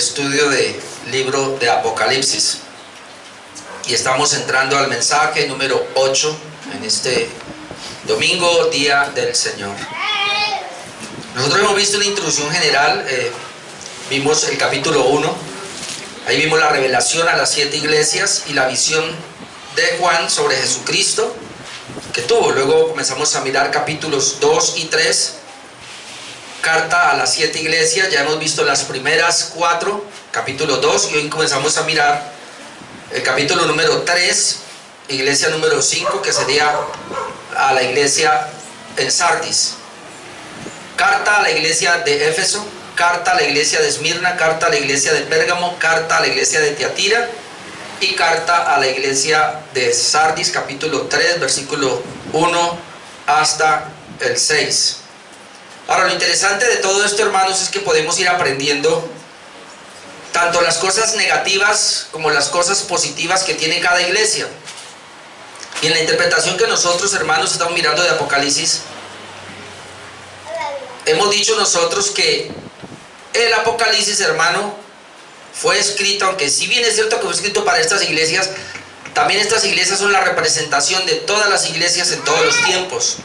estudio del libro de Apocalipsis y estamos entrando al mensaje número 8 en este domingo, Día del Señor. Nosotros hemos visto una introducción general, vimos el capítulo 1, ahí vimos la revelación a las 7 iglesias y la visión de Juan sobre Jesucristo que tuvo. Luego comenzamos a mirar capítulos 2 y 3, carta a las 7 iglesias. Ya hemos visto las primeras 4, capítulo 2, y hoy comenzamos a mirar el capítulo número 3, iglesia número 5, que sería a la iglesia en Sardis. Carta a la iglesia de Éfeso, carta a la iglesia de Esmirna, carta a la iglesia de Pérgamo, carta a la iglesia de Tiatira y carta a la iglesia de Sardis, capítulo 3, versículo 1 hasta el 6. Ahora, lo interesante de todo esto, hermanos, es que podemos ir aprendiendo tanto las cosas negativas como las cosas positivas que tiene cada iglesia. Y en la interpretación que nosotros, hermanos, estamos mirando de Apocalipsis, hemos dicho nosotros que el Apocalipsis, hermano, fue escrito, aunque si bien es cierto que fue escrito para estas iglesias, también estas iglesias son la representación de todas las iglesias en todos los tiempos.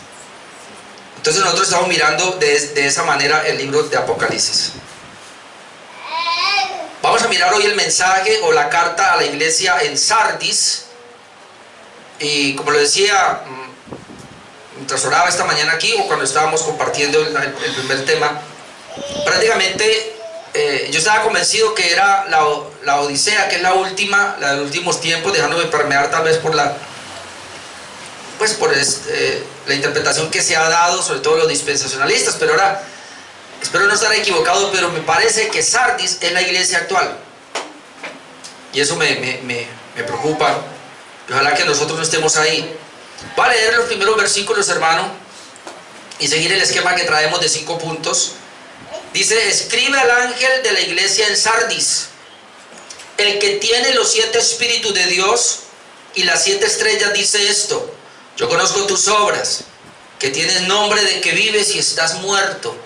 Entonces nosotros estamos mirando de esa manera el libro de Apocalipsis. Vamos a mirar hoy el mensaje o la carta a la iglesia en Sardis. Y como lo decía, mientras oraba esta mañana aquí o cuando estábamos compartiendo el primer tema, prácticamente yo estaba convencido que era la Odisea, que es la última, la de los últimos tiempos, dejándome permear tal vez por la interpretación que se ha dado, sobre todo los dispensacionalistas. Pero ahora, espero no estar equivocado, pero me parece que Sardis es la iglesia actual. Y eso me preocupa. Ojalá que nosotros no estemos ahí. Voy a leer los primeros versículos, hermano, y seguir el esquema que traemos de 5 puntos. Dice: escribe al ángel de la iglesia en Sardis, el que tiene los 7 espíritus de Dios y las 7 estrellas, dice esto: yo conozco tus obras, que tienes nombre de que vives y estás muerto.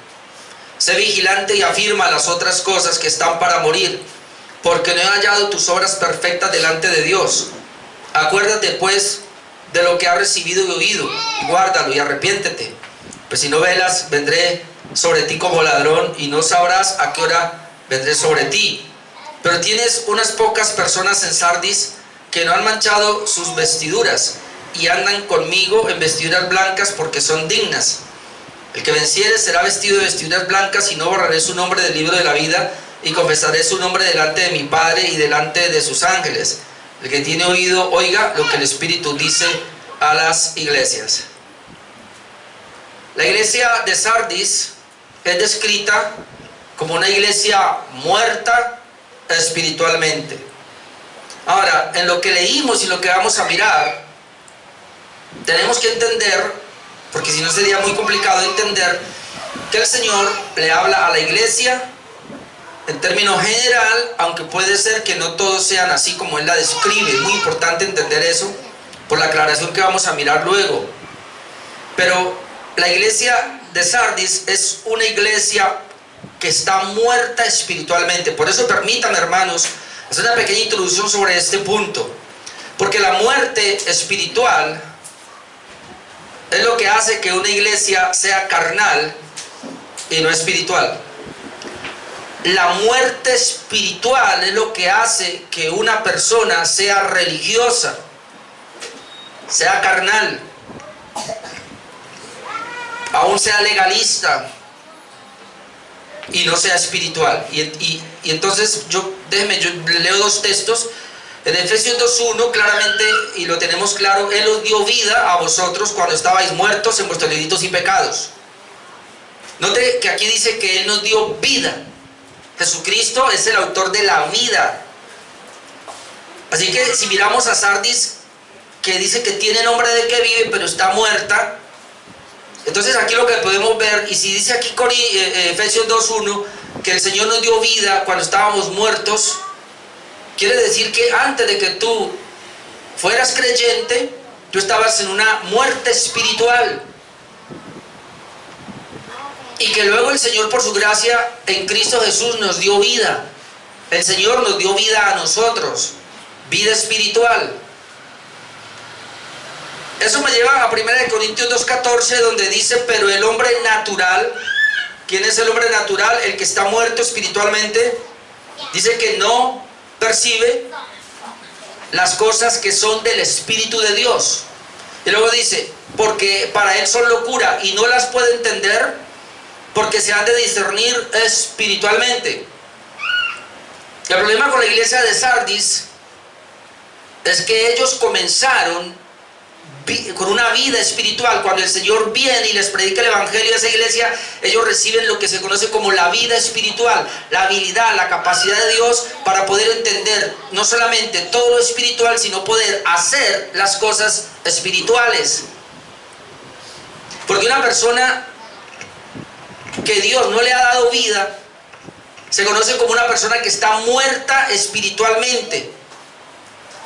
Sé vigilante y afirma las otras cosas que están para morir, porque no he hallado tus obras perfectas delante de Dios. Acuérdate pues de lo que has recibido y oído, y guárdalo y arrepiéntete, pues si no velas, vendré sobre ti como ladrón, y no sabrás a qué hora vendré sobre ti. Pero tienes unas pocas personas en Sardis que no han manchado sus vestiduras, y andan conmigo en vestiduras blancas, porque son dignas. El que venciere será vestido de vestiduras blancas, y no borraré su nombre del libro de la vida, y confesaré su nombre delante de mi Padre y delante de sus ángeles. El que tiene oído, oiga lo que el Espíritu dice a las iglesias. La iglesia de Sardis es descrita como una iglesia muerta espiritualmente. Ahora, en lo que leímos y lo que vamos a mirar, tenemos que entender, porque si no sería muy complicado entender, que el Señor le habla a la iglesia en términos general, aunque puede ser que no todos sean así como Él la describe. Es muy importante entender eso por la aclaración que vamos a mirar luego. Pero la iglesia de Sardis es una iglesia que está muerta espiritualmente. Por eso permítanme, hermanos, hacer una pequeña introducción sobre este punto. Porque la muerte espiritual es lo que hace que una iglesia sea carnal y no espiritual. La muerte espiritual es lo que hace que una persona sea religiosa, sea carnal, aún sea legalista y no sea espiritual. Y entonces yo leo 2 textos. En Efesios 2:1 claramente, y lo tenemos claro: Él os dio vida a vosotros cuando estabais muertos en vuestros delitos y pecados. Note que aquí dice que Él nos dio vida. Jesucristo es el autor de la vida. Así que si miramos a Sardis, que dice que tiene nombre de que vive, pero está muerta, entonces aquí lo que podemos ver, y si dice aquí con Efesios 2:1 que el Señor nos dio vida cuando estábamos muertos, quiere decir que antes de que tú fueras creyente, tú estabas en una muerte espiritual. Y que luego el Señor, por su gracia en Cristo Jesús, nos dio vida. El Señor nos dio vida a nosotros, vida espiritual. Eso me lleva a 1 Corintios 2:14, donde dice, pero el hombre natural, ¿quién es el hombre natural? El que está muerto espiritualmente. Dice que no percibe las cosas que son del Espíritu de Dios. Y luego dice, porque para él son locura y no las puede entender, porque se han de discernir espiritualmente. El problema con la iglesia de Sardis es que ellos comenzaron con una vida espiritual. Cuando el Señor viene y les predica el evangelio a esa iglesia, ellos reciben lo que se conoce como la vida espiritual, la habilidad, la capacidad de Dios para poder entender no solamente todo lo espiritual, sino poder hacer las cosas espirituales. Porque una persona que Dios no le ha dado vida se conoce como una persona que está muerta espiritualmente.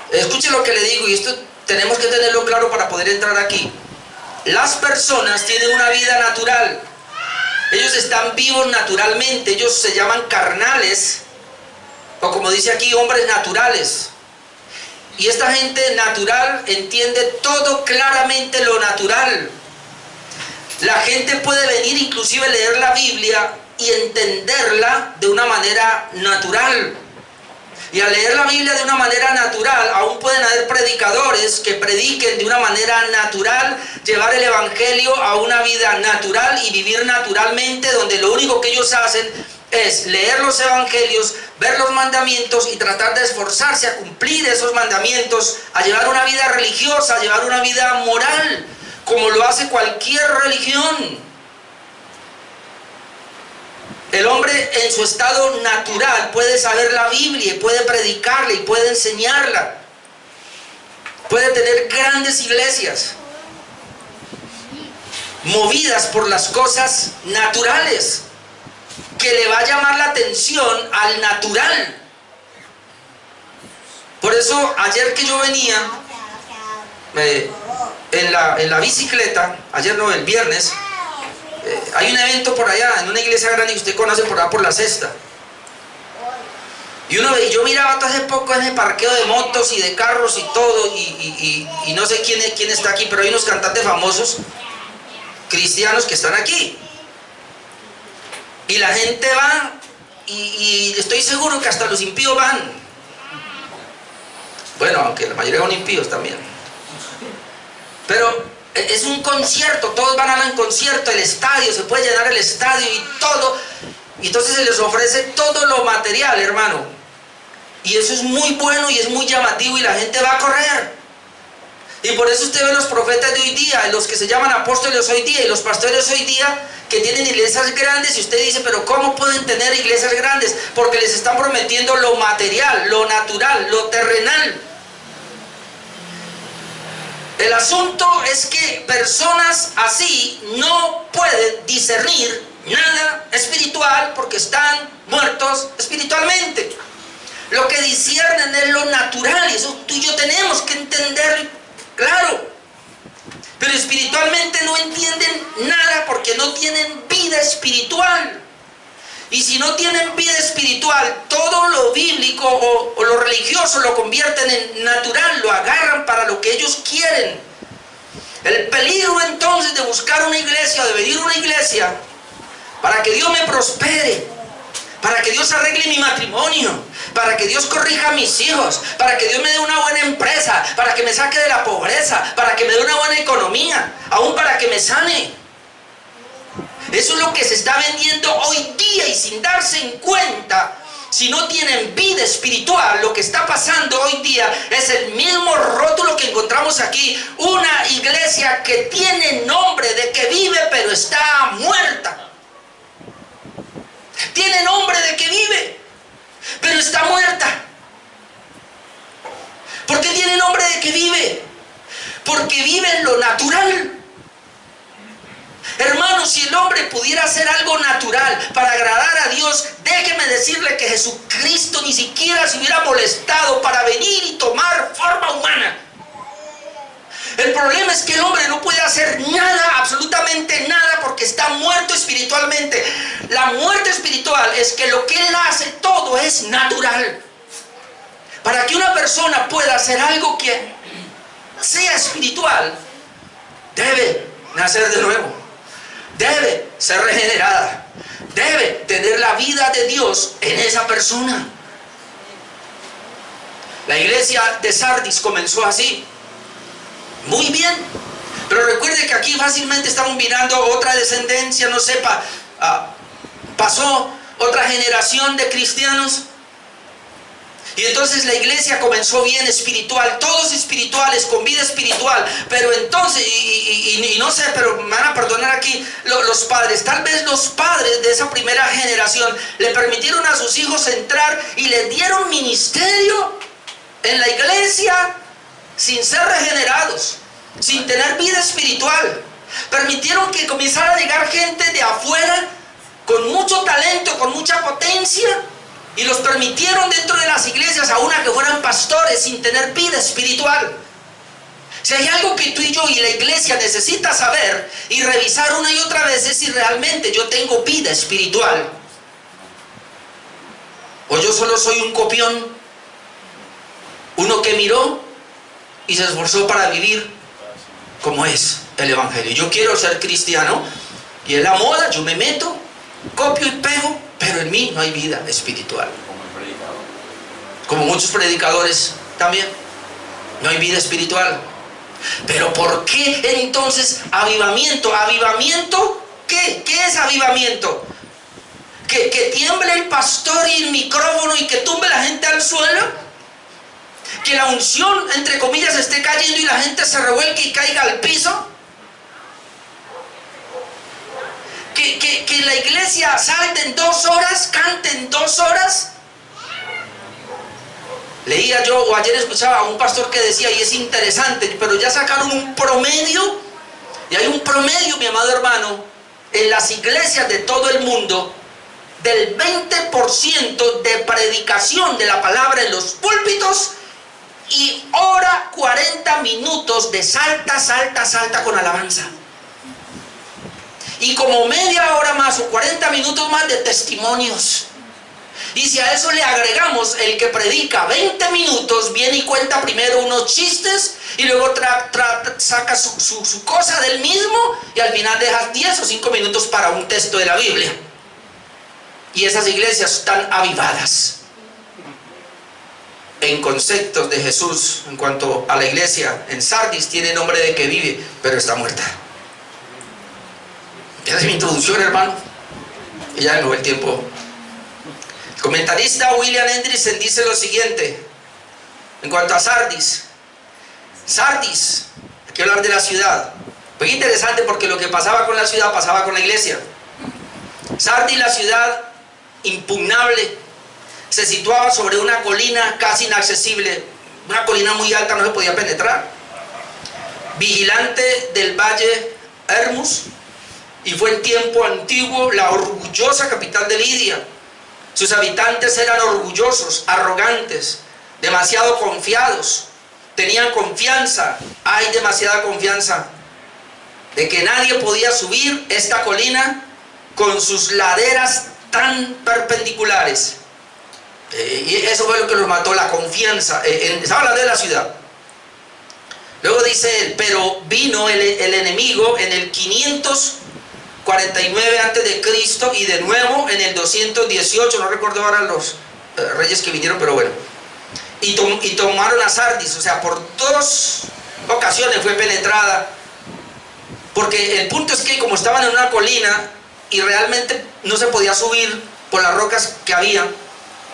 Escuche lo que le digo, y esto tenemos que tenerlo claro para poder entrar aquí. Las personas tienen una vida natural. Ellos están vivos naturalmente. Ellos se llaman carnales, o como dice aquí, hombres naturales. Y esta gente natural entiende todo claramente lo natural. La gente puede venir inclusive a leer la Biblia y entenderla de una manera natural. Y al leer la Biblia de una manera natural, aún pueden haber predicadores que prediquen de una manera natural, llevar el evangelio a una vida natural y vivir naturalmente, donde lo único que ellos hacen es leer los evangelios, ver los mandamientos y tratar de esforzarse a cumplir esos mandamientos, a llevar una vida religiosa, a llevar una vida moral, como lo hace cualquier religión. El hombre en su estado natural puede saber la Biblia y puede predicarla y puede enseñarla. Puede tener grandes iglesias movidas por las cosas naturales, que le va a llamar la atención al natural. Por eso ayer que yo venía en la bicicleta, ayer no, el viernes, hay un evento por allá, en una iglesia grande que usted conoce por allá por la Cesta. Y yo miraba todo hace poco ese parqueo de motos y de carros y todo, y no sé quién está aquí, pero hay unos cantantes famosos cristianos que están aquí. Y la gente va, y estoy seguro que hasta los impíos van. Bueno, aunque la mayoría son impíos también. Pero es un concierto, todos van a un concierto, el estadio, se puede llenar el estadio y todo. Y entonces se les ofrece todo lo material, hermano. Y eso es muy bueno y es muy llamativo y la gente va a correr. Y por eso usted ve los profetas de hoy día, los que se llaman apóstoles hoy día y los pastores hoy día, que tienen iglesias grandes, y usted dice, pero ¿cómo pueden tener iglesias grandes? Porque les están prometiendo lo material, lo natural, lo terrenal. El asunto es que personas así no pueden discernir nada espiritual porque están muertos espiritualmente. Lo que disciernen es lo natural, y eso tú y yo tenemos que entender, claro. Pero espiritualmente no entienden nada porque no tienen vida espiritual. Y si no tienen vida espiritual, todo lo bíblico o lo religioso lo convierten en natural, lo agarran para lo que ellos quieren. El peligro entonces de buscar una iglesia, de venir a una iglesia, para que Dios me prospere, para que Dios arregle mi matrimonio, para que Dios corrija a mis hijos, para que Dios me dé una buena empresa, para que me saque de la pobreza, para que me dé una buena economía, aún para que me sane. Eso es lo que se está vendiendo hoy día, y sin darse en cuenta, si no tienen vida espiritual, lo que está pasando hoy día es el mismo rótulo que encontramos aquí. Una iglesia que tiene nombre de que vive, pero está muerta. Tiene nombre de que vive, pero está muerta. ¿Por qué tiene nombre de que vive? Porque vive en lo natural. Hermanos, si el hombre pudiera hacer algo natural para agradar a Dios, déjeme decirle que Jesucristo ni siquiera se hubiera molestado para venir y tomar forma humana. El problema es que el hombre no puede hacer nada, absolutamente nada, porque está muerto espiritualmente. La muerte espiritual es que lo que él hace todo es natural. Para que una persona pueda hacer algo que sea espiritual, debe nacer de nuevo, debe ser regenerada, debe tener la vida de Dios en esa persona. La iglesia de Sardis comenzó así, muy bien, pero recuerde que aquí fácilmente estamos mirando otra descendencia, no sé, pasó otra generación de cristianos. Y entonces la iglesia comenzó bien espiritual, todos espirituales, con vida espiritual. Pero entonces, y no sé, pero me van a perdonar aquí los padres. Tal vez los padres de esa primera generación le permitieron a sus hijos entrar y les dieron ministerio en la iglesia sin ser regenerados, sin tener vida espiritual. Permitieron que comenzara a llegar gente de afuera con mucho talento, con mucha potencia, y los permitieron dentro de las iglesias aún a que fueran pastores sin tener vida espiritual. Si hay algo que tú y yo y la iglesia necesita saber y revisar una y otra vez es si realmente yo tengo vida espiritual, o yo solo soy un copión, uno que miró y se esforzó para vivir como es el evangelio. Yo quiero ser cristiano y en la moda yo me meto, copio y pego, pero en mí no hay vida espiritual. Como muchos predicadores también, no hay vida espiritual. Pero ¿por qué entonces avivamiento? ¿Avivamiento qué? ¿Qué es avivamiento? ¿Que tiemble el pastor y el micrófono y que tumbe la gente al suelo? ¿Que la unción, entre comillas, esté cayendo y la gente se revuelque y caiga al piso? Que la iglesia salte en 2 horas, cante en 2 horas. Leía yo, o ayer escuchaba a un pastor que decía, y es interesante, pero ya sacaron un promedio, y hay un promedio, mi amado hermano, en las iglesias de todo el mundo, del 20% de predicación de la palabra en los púlpitos, y hora 40 minutos de salta, salta, salta con alabanza. Y como media hora más o 40 minutos más de testimonios. Y si a eso le agregamos el que predica 20 minutos, viene y cuenta primero unos chistes y luego saca su cosa del mismo, y al final deja 10 o 5 minutos para un texto de la Biblia. Y esas iglesias están avivadas. En conceptos de Jesús, en cuanto a la iglesia en Sardis, tiene nombre de que vive, pero está muerta. Esa es mi introducción, hermano. Y ya no el tiempo. El comentarista William Hendrickson dice lo siguiente en cuanto a Sardis. Sardis, hay que hablar de la ciudad. Muy interesante, porque lo que pasaba con la ciudad pasaba con la iglesia. Sardis, la ciudad impugnable, se situaba sobre una colina casi inaccesible, una colina muy alta, no se podía penetrar, vigilante del valle Hermus, y fue en tiempo antiguo la orgullosa capital de Lidia. Sus habitantes eran orgullosos, arrogantes, demasiado confiados, tenían confianza, hay demasiada confianza, de que nadie podía subir esta colina con sus laderas tan perpendiculares. Y eso fue lo que los mató, la confianza. Estaba hablando de la ciudad. Luego dice él, pero vino el enemigo en el 549 antes de Cristo y de nuevo en el 218, no recuerdo ahora los reyes que vinieron, pero bueno, y tomaron a Sardis. O sea, por 2 ocasiones fue penetrada, porque el punto es que como estaban en una colina y realmente no se podía subir por las rocas que había,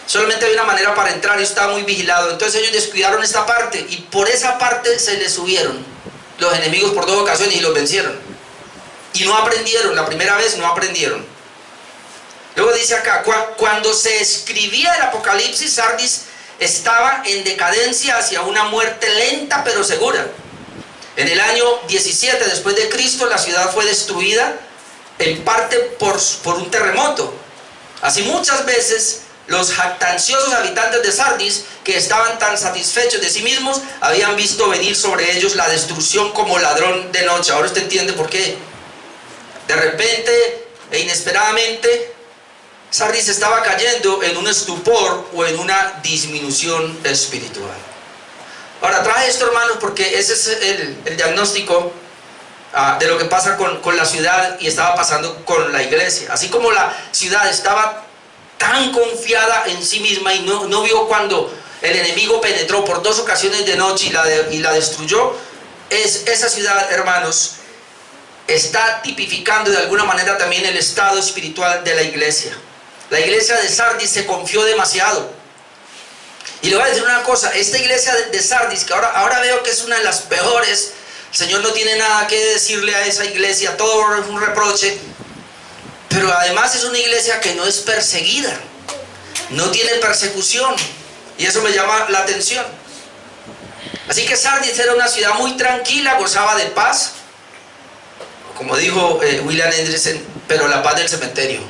solamente había una manera para entrar y estaba muy vigilado. Entonces ellos descuidaron esta parte y por esa parte se les subieron los enemigos por 2 ocasiones y los vencieron. Y no aprendieron, la primera vez no aprendieron. Luego dice acá, cuando se escribía el Apocalipsis, Sardis estaba en decadencia hacia una muerte lenta pero segura. En el año 17 después de Cristo, la ciudad fue destruida en parte por un terremoto. Así muchas veces los jactanciosos habitantes de Sardis, que estaban tan satisfechos de sí mismos, habían visto venir sobre ellos la destrucción como ladrón de noche. Ahora usted entiende por qué. De repente e inesperadamente, Sardis estaba cayendo en un estupor o en una disminución espiritual. Ahora traje esto, hermanos, porque ese es el diagnóstico de lo que pasa con la ciudad y estaba pasando con la iglesia. Así como la ciudad estaba tan confiada en sí misma y no vio cuando el enemigo penetró por 2 ocasiones de noche y la destruyó, esa ciudad, hermanos, está tipificando de alguna manera también el estado espiritual de la iglesia. La iglesia de Sardis se confió demasiado. Y le voy a decir una cosa, esta iglesia de Sardis, que ahora veo que es una de las peores, el Señor no tiene nada que decirle a esa iglesia, todo es un reproche, pero además es una iglesia que no es perseguida, no tiene persecución, y eso me llama la atención. Así que Sardis era una ciudad muy tranquila, gozaba de paz, como dijo William Hendrickson, pero la paz del cementerio.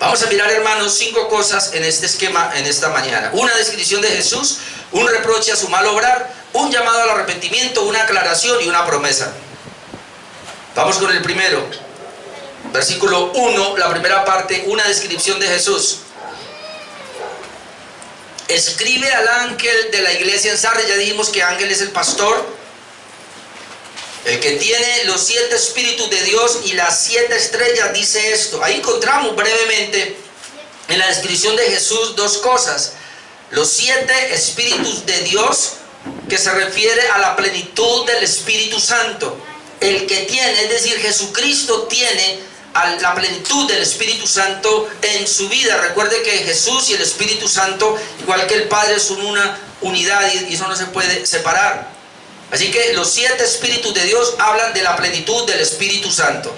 Vamos a mirar, hermanos, 5 cosas en este esquema en esta mañana. Una descripción de Jesús, un reproche a su mal obrar, un llamado al arrepentimiento, una aclaración y una promesa. Vamos con el primero. Versículo 1, la primera parte, una descripción de Jesús. Escribe al ángel de la iglesia en Sardis. Ya dijimos que ángel es el pastor, el que tiene los 7 espíritus de Dios y las 7 estrellas, dice esto. Ahí encontramos brevemente en la descripción de Jesús 2 cosas. Los 7 espíritus de Dios, que se refiere a la plenitud del Espíritu Santo. El que tiene, es decir, Jesucristo tiene la plenitud del Espíritu Santo en su vida. Recuerde que Jesús y el Espíritu Santo, igual que el Padre, son una unidad y eso no se puede separar. Así que los 7 espíritus de Dios hablan de la plenitud del Espíritu Santo.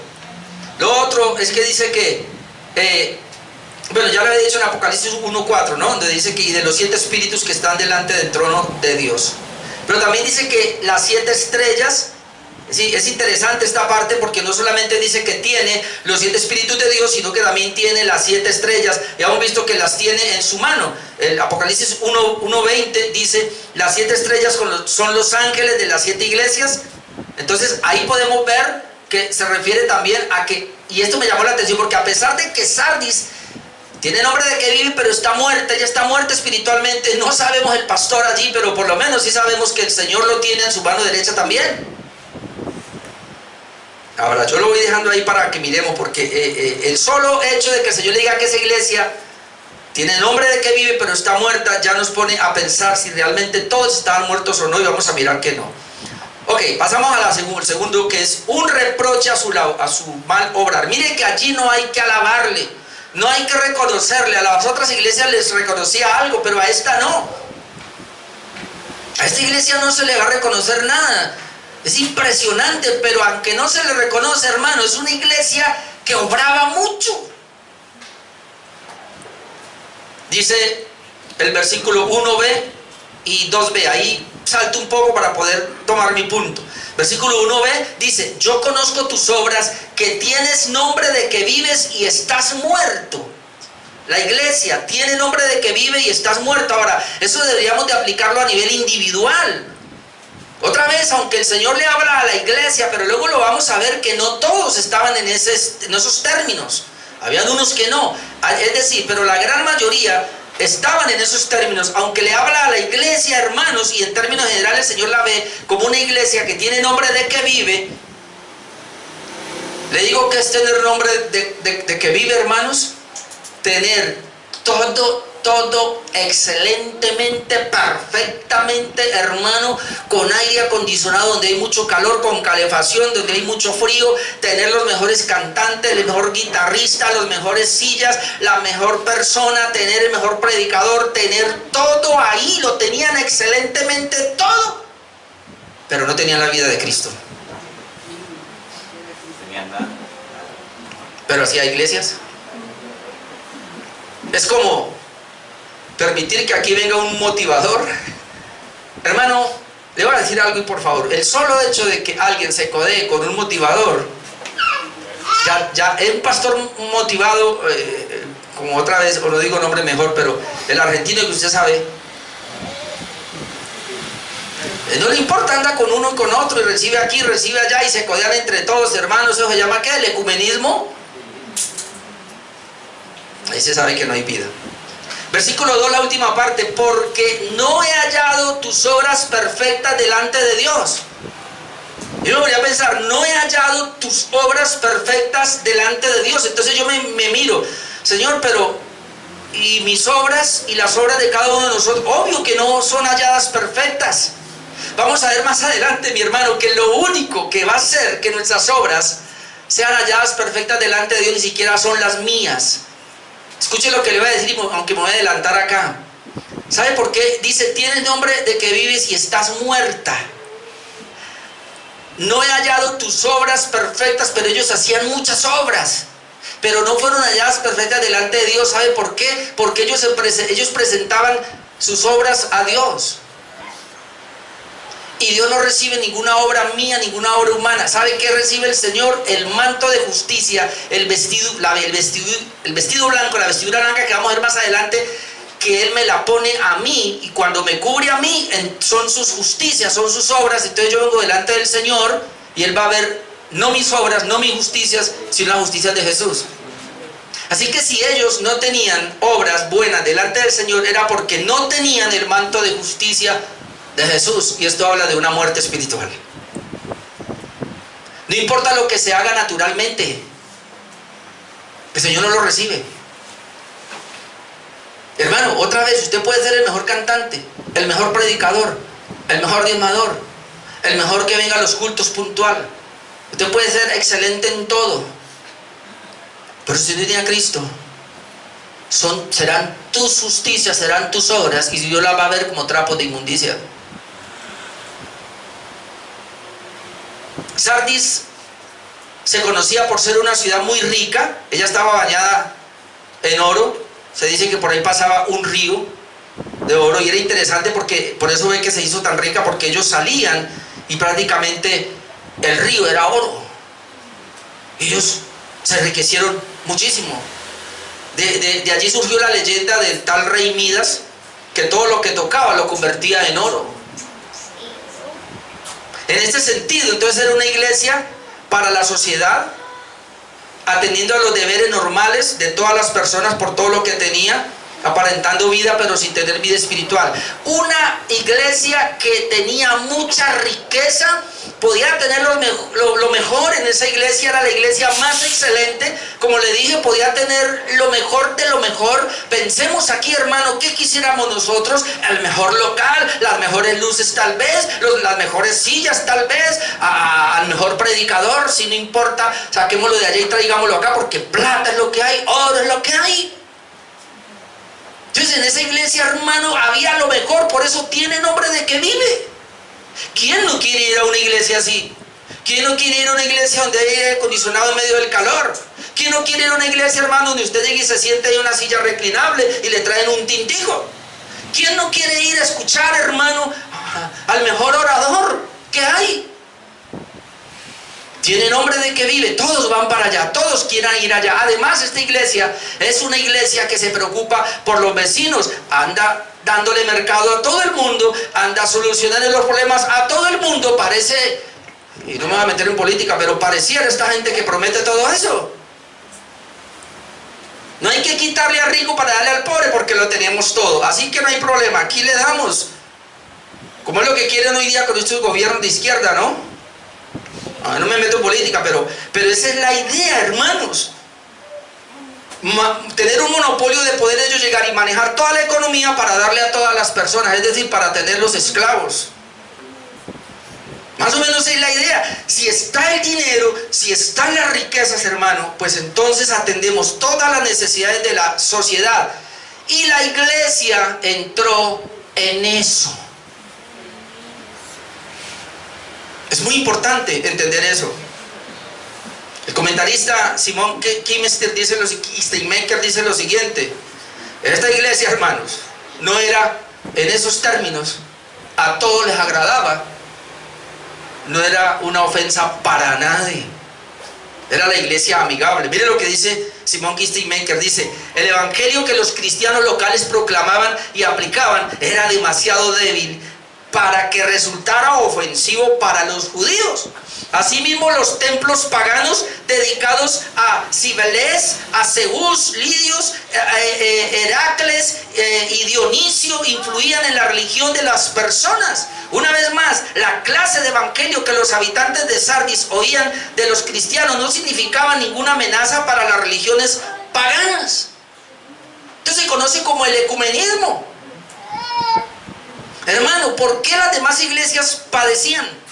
Lo otro es que dice que, bueno, ya lo había dicho en Apocalipsis 1:4, ¿no? Donde dice que y de los 7 espíritus que están delante del trono de Dios. Pero también dice que las 7 estrellas, sí, es interesante esta parte porque no solamente dice que tiene los 7 espíritus de Dios, sino que también tiene las 7 estrellas. Ya hemos visto que las tiene en su mano. El Apocalipsis 1:20 dice, las 7 estrellas son los ángeles de las 7 iglesias. Entonces ahí podemos ver que se refiere también a que, y esto me llamó la atención porque a pesar de que Sardis tiene nombre de que vive, pero está muerta, ella está muerta espiritualmente, no sabemos el pastor allí, pero por lo menos sí sabemos que el Señor lo tiene en su mano derecha también. Ahora yo lo voy dejando ahí para que miremos, porque el solo hecho de que el Señor le diga que esa iglesia tiene nombre de que vive pero está muerta, ya nos pone a pensar si realmente todos estaban muertos o no, y vamos a mirar que no. Ok, pasamos a el segundo, que es un reproche a su mal obrar. Mire que allí no hay que alabarle, no hay que reconocerle. A las otras iglesias les reconocía algo, pero a esta no. A esta iglesia no se le va a reconocer nada. Es impresionante, pero aunque no se le reconoce, hermano, es una iglesia que obraba mucho. Dice el versículo 1b y 2b, ahí salto un poco para poder tomar mi punto. Versículo 1b dice, yo conozco tus obras, que tienes nombre de que vives y estás muerto. La iglesia tiene nombre de que vive y estás muerto. Ahora, eso deberíamos de aplicarlo a nivel individual. Otra vez, aunque el Señor le habla a la iglesia, pero luego lo vamos a ver que no todos estaban en esos términos. Habían unos que no. Es decir, pero la gran mayoría estaban en esos términos. Aunque le habla a la iglesia, hermanos, y en términos generales el Señor la ve como una iglesia que tiene nombre de que vive. Le digo que es tener nombre de que vive, hermanos. Tener todo excelentemente, perfectamente, hermano, con aire acondicionado, donde hay mucho calor, con calefacción, donde hay mucho frío, tener los mejores cantantes, el mejor guitarrista, las mejores sillas, la mejor persona, tener el mejor predicador, tener todo ahí, lo tenían excelentemente todo, pero no tenían la vida de Cristo. Pero así hay iglesias. Es como permitir que aquí venga un motivador. Hermano, le voy a decir algo y por favor, el solo hecho de que alguien se codee con un motivador Ya es un pastor motivado, como otra vez, o no digo nombre mejor, pero el argentino que usted sabe, no le importa, anda con uno y con otro y recibe aquí, recibe allá y se codean entre todos, hermanos. Eso se llama ¿qué? El ecumenismo. Ahí se sabe que no hay vida. Versículo 2, la última parte: porque no he hallado tus obras perfectas delante de Dios. Yo me voy a pensar, no he hallado tus obras perfectas delante de Dios. Entonces yo me miro, Señor, pero y mis obras y las obras de cada uno de nosotros, obvio que no son halladas perfectas. Vamos a ver más adelante, mi hermano, que lo único que va a hacer que nuestras obras sean halladas perfectas delante de Dios ni siquiera son las mías. Escuche lo que le voy a decir, aunque me voy a adelantar acá. ¿Sabe por qué? Dice, tienes nombre de que vives y estás muerta. No he hallado tus obras perfectas, pero ellos hacían muchas obras, pero no fueron halladas perfectas delante de Dios. ¿Sabe por qué? Porque ellos presentaban sus obras a Dios. Y Dios no recibe ninguna obra mía, ninguna obra humana. ¿Sabe qué recibe el Señor? El manto de justicia, el vestido blanco, la vestidura blanca que vamos a ver más adelante, que Él me la pone a mí, y cuando me cubre a mí, son sus justicias, son sus obras. Entonces yo vengo delante del Señor y Él va a ver no mis obras, no mis justicias, sino las justicias de Jesús. Así que si ellos no tenían obras buenas delante del Señor, era porque no tenían el manto de justicia de Jesús. Y esto habla de una muerte espiritual. No importa lo que se haga naturalmente, el Señor no lo recibe. Hermano, otra vez, usted puede ser el mejor cantante, el mejor predicador, el mejor diezmador, el mejor que venga a los cultos puntual. Usted puede ser excelente en todo, pero si no tiene a Cristo, serán tus justicias, serán tus obras, y Dios las va a ver como trapos de inmundicia. Sardis se conocía por ser una ciudad muy rica. Ella estaba bañada en oro. Se dice que por ahí pasaba un río de oro, y era interesante porque por eso ve que se hizo tan rica, porque ellos salían y prácticamente el río era oro. Ellos se enriquecieron muchísimo. De allí surgió la leyenda del tal rey Midas, que todo lo que tocaba lo convertía en oro. En este sentido, entonces era una iglesia para la sociedad, atendiendo a los deberes normales de todas las personas por todo lo que tenía, aparentando vida pero sin tener vida espiritual. Una iglesia que tenía mucha riqueza, podía tener lo mejor. En esa iglesia era la iglesia más excelente, como le dije, podía tener lo mejor de lo mejor. Pensemos aquí, hermano, ¿qué quisiéramos nosotros? El mejor local, las mejores luces tal vez, las mejores sillas tal vez, al mejor predicador. Si no importa, saquémoslo de allá y traigámoslo acá, porque plata es lo que hay, oro es lo que hay. Entonces en esa iglesia, hermano, había lo mejor, por eso tiene nombre de que vive. ¿Quién no quiere ir a una iglesia así? ¿Quién no quiere ir a una iglesia donde hay aire acondicionado en medio del calor? ¿Quién no quiere ir a una iglesia, hermano, donde usted llegue y se siente en una silla reclinable y le traen un tintijo? ¿Quién no quiere ir a escuchar, hermano, al mejor orador que hay? Tiene nombre de que vive. Todos van para allá, todos quieren ir allá. Además, esta iglesia es una iglesia que se preocupa por los vecinos. Anda dándole mercado a todo el mundo, anda solucionando los problemas a todo el mundo. Parece, y no me voy a meter en política, pero pareciera esta gente que promete todo eso. No hay que quitarle al rico para darle al pobre, porque lo tenemos todo. Así que no hay problema, aquí le damos. Como es lo que quieren hoy día con estos gobiernos de izquierda, ¿no? No me meto en política, pero esa es la idea, hermanos. Tener un monopolio de poder, ellos llegar y manejar toda la economía para darle a todas las personas, es decir, para tener los esclavos. Más o menos es la idea. Si está el dinero, si están las riquezas, hermano, pues entonces atendemos todas las necesidades de la sociedad. Y la iglesia entró en eso. Es muy importante entender eso. El comentarista Simon Kimmester dice lo siguiente: esta iglesia, hermanos, no era en esos términos, a todos les agradaba, no era una ofensa para nadie. Era la iglesia amigable. Mire lo que dice Simon Kistemaker. Dice: el evangelio que los cristianos locales proclamaban y aplicaban era demasiado débil para que resultara ofensivo para los judíos. Asimismo, los templos paganos dedicados a Cibeles, a Zeus, Lidios, Heracles y Dionisio influían en la religión de las personas. Una vez más, la clase de evangelio que los habitantes de Sardis oían de los cristianos no significaba ninguna amenaza para las religiones paganas. Esto se conoce como el ecumenismo. Hermano, ¿por qué las demás iglesias padecían?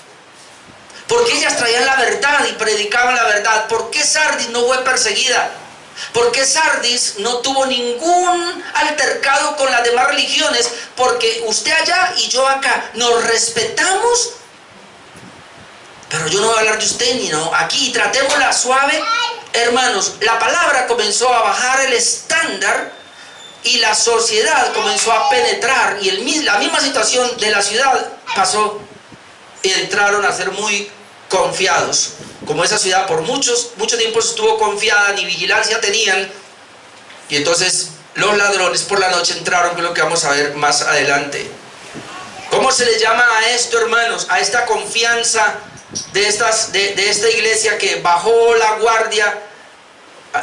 Porque ellas traían la verdad y predicaban la verdad. ¿Por qué Sardis no fue perseguida? ¿Por qué Sardis no tuvo ningún altercado con las demás religiones? Porque usted allá y yo acá nos respetamos. Pero yo no voy a hablar de usted ni no. Aquí tratémosla suave. Hermanos, la palabra comenzó a bajar el estándar y la sociedad comenzó a penetrar. Y la misma situación de la ciudad pasó. Y entraron a ser muy confiados. Como esa ciudad por mucho tiempo estuvo confiada, ni vigilancia tenían. Y entonces los ladrones por la noche entraron, que es lo que vamos a ver más adelante. ¿Cómo se le llama a esto, hermanos? A esta confianza de esta iglesia que bajó la guardia.